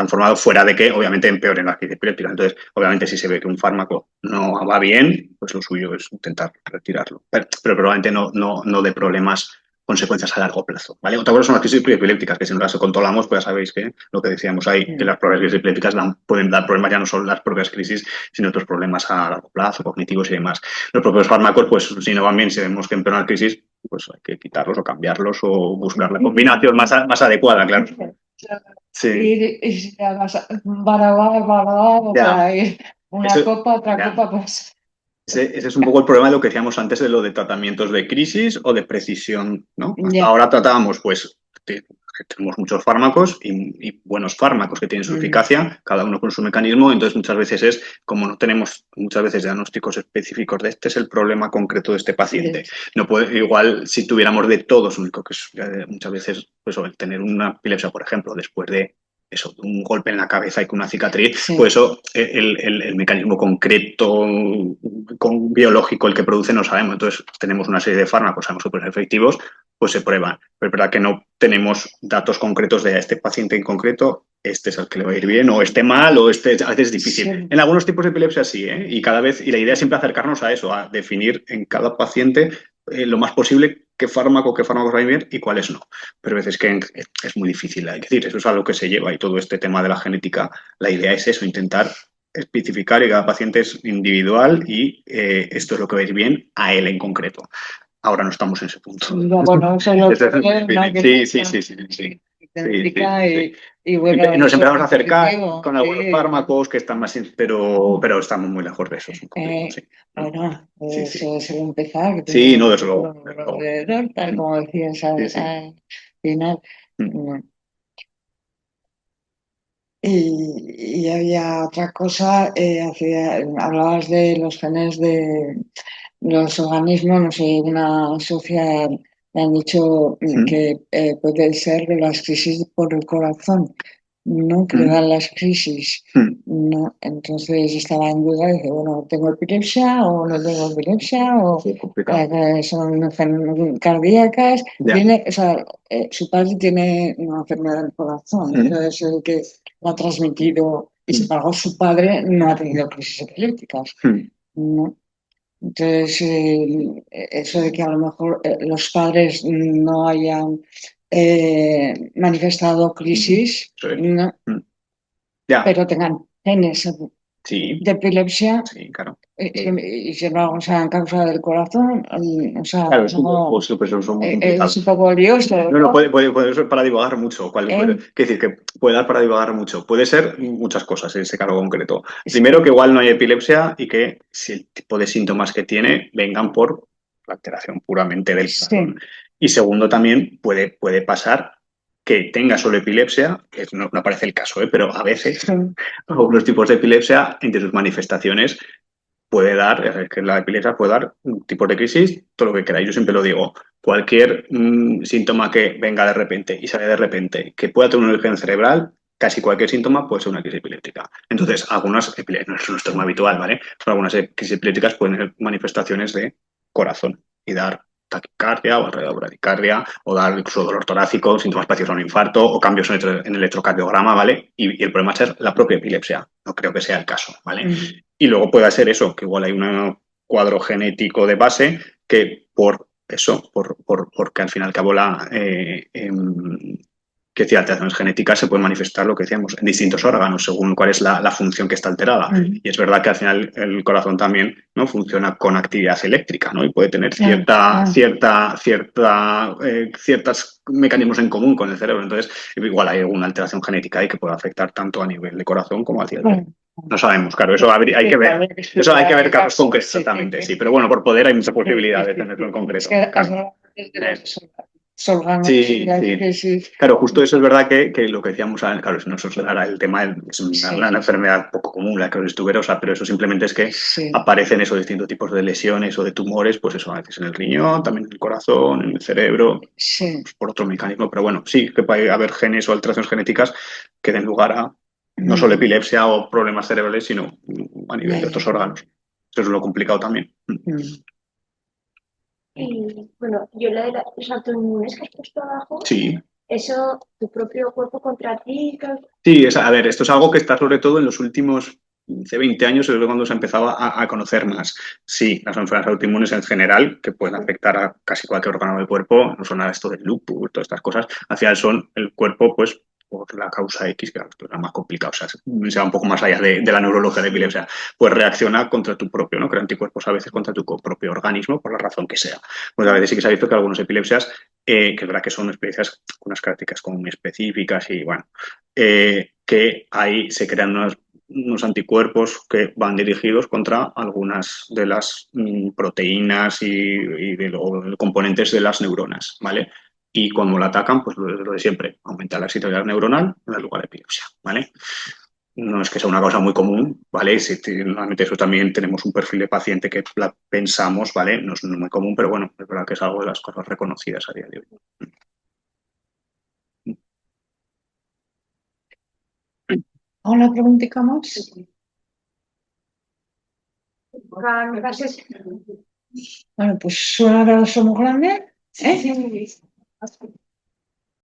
formado, fuera de que obviamente empeoren las crisis epilépticas. Entonces, obviamente si se ve que un fármaco no va bien, pues lo suyo es intentar retirarlo. Pero probablemente no de problemas, consecuencias a largo plazo, ¿vale? Otra cosa son las crisis epilépticas, que si no las controlamos, pues ya sabéis que lo que decíamos ahí, que las propias crisis epilépticas pueden dar problemas, ya no solo las propias crisis, sino otros problemas a largo plazo, cognitivos y demás. Los propios fármacos, pues si no van bien, si vemos que empeoran la crisis, pues hay que quitarlos o cambiarlos o buscar la combinación más adecuada, claro. Sí. Y si hagas para ir una copa, otra copa, pues... Ese es un poco el problema de lo que decíamos antes de lo de tratamientos de crisis o de precisión, ¿no? Hasta ahora tratábamos, pues, tenemos muchos fármacos y buenos fármacos que tienen su eficacia, cada uno con su mecanismo, entonces muchas veces como no tenemos muchas veces diagnósticos específicos de este es el problema concreto de este paciente. No puede, igual si tuviéramos de todos, único que es muchas veces pues, el tener una epilepsia, por ejemplo, después de eso, un golpe en la cabeza y con una cicatriz, pues eso, el mecanismo concreto biológico, el que produce, no sabemos. Entonces, tenemos una serie de fármacos, sabemos súper efectivos, pues se prueban. Pero es verdad que no tenemos datos concretos de este paciente en concreto, este es el que le va a ir bien, o este mal, o este a veces es difícil. Sí. En algunos tipos de epilepsia sí, y cada vez, y la idea es siempre acercarnos a eso, a definir en cada paciente lo más posible qué fármacos va a ir y cuáles no. Pero a veces que es muy difícil, hay que decir, eso es algo que se lleva y todo este tema de la genética, la idea es eso, intentar especificar y cada paciente es individual y esto es lo que va a ir bien a él en concreto. Ahora no estamos en ese punto. Bueno, eso es lo que sí. Y bueno, nos empezamos a acercar con algunos fármacos que están más, pero estamos muy lejos de eso. Bueno, eso es empezar. Sí, no, desde luego. Alrededor, tal como decías al final. Y había otra cosa, hablabas de los genes de los organismos, no sé, una sociedad me han dicho que puede ser de las crisis por el corazón, ¿no? Que dan las crisis, ¿no? Entonces estaba en duda, dice, bueno, ¿tengo epilepsia o no tengo epilepsia? O son cardíacas. Tiene, o sea, su padre tiene una enfermedad del corazón, entonces el que lo ha transmitido y sin embargo su padre no ha tenido crisis epilépticas, ¿no? Entonces, eso de que a lo mejor los padres no hayan manifestado crisis, ¿no? Pero tengan genes Sí, de epilepsia sí, claro. y que no sean causa del corazón. O sea, Claro, es no, pues, son muy complicados. es un poco lioso. No, puede ser para divagar mucho. Quiero decir que puede dar para divagar mucho. Puede ser muchas cosas en ese caso concreto. Primero, que igual no hay epilepsia y que si el tipo de síntomas que tiene vengan por la alteración puramente del corazón. Y segundo, también puede pasar que tenga solo epilepsia, que no parece el caso, pero a veces algunos tipos de epilepsia, entre sus manifestaciones, puede dar, es que la epilepsia puede dar tipos de crisis, todo lo que queráis. Yo siempre lo digo, cualquier síntoma que venga de repente y sale de repente, que pueda tener un origen cerebral, casi cualquier síntoma puede ser una crisis epiléptica. Entonces, algunas epilépticas, no es muy habitual, ¿vale? Pero algunas crisis epilépticas pueden ser manifestaciones de corazón y dar taquicardia o alrededor de bradicardia, o dar incluso dolor torácico, síntomas parecidos a un infarto, o cambios en el electrocardiograma, ¿vale? Y el problema es la propia epilepsia. No creo que sea el caso, ¿vale? Y luego puede ser eso, que igual hay un cuadro genético de base que por eso, porque al fin y al cabo que decía, alteraciones genéticas se pueden manifestar, lo que decíamos, en distintos órganos, según cuál es la función que está alterada. Y es verdad que al final el corazón también no funciona con actividad eléctrica, ¿no? Y puede tener ciertos mecanismos en común con el cerebro. Entonces, igual hay alguna alteración genética ahí que puede afectar tanto a nivel de corazón como al cerebro. No sabemos, claro, eso hay que ver. Eso hay que ver casos concretos, exactamente, sí. Pero bueno, por poder hay mucha posibilidad de tenerlo en concreto. Sí. Claro, justo eso es verdad que lo que decíamos, claro, no es ahora el tema, es una enfermedad poco común, la esclerosis tuberosa, pero eso simplemente es que aparecen esos distintos tipos de lesiones o de tumores, pues eso, a veces en el riñón, también en el corazón, en el cerebro, pues por otro mecanismo. Pero bueno, sí, que puede haber genes o alteraciones genéticas que den lugar a no solo epilepsia o problemas cerebrales, sino a nivel de otros órganos. Eso es lo complicado también. Y bueno, yo la de los autoinmunes que has puesto abajo, sí. Eso, tu propio cuerpo contra ti. Sí, a ver, esto es algo que está sobre todo en los últimos 15, 20 años, es cuando se empezaba a conocer más. Sí, las enfermedades autoinmunes en general, que pueden afectar a casi cualquier órgano del cuerpo, no son nada esto del lupus, todas estas cosas, al final son el cuerpo, pues, por la causa X, que es la más complicada, o sea, se va un poco más allá de la neurología de epilepsia, pues reacciona contra tu propio, ¿no? Crea anticuerpos a veces contra tu propio organismo, por la razón que sea. Pues a veces sí que se ha visto que algunas epilepsias, que es verdad que son experiencias con unas características como muy específicas y, bueno, que ahí se crean unos anticuerpos que van dirigidos contra algunas de las proteínas y de los componentes de las neuronas, ¿vale? Y cuando la atacan, pues lo de siempre, aumenta la excitabilidad neuronal en el lugar de epilepsia, ¿vale? No es que sea una cosa muy común, ¿vale? Normalmente eso también tenemos un perfil de paciente que la pensamos, ¿vale? No es muy común, pero bueno, es verdad que es algo de las cosas reconocidas a día de hoy. ¿Una preguntita más? Bueno, pues suena que somos grandes, ¿eh?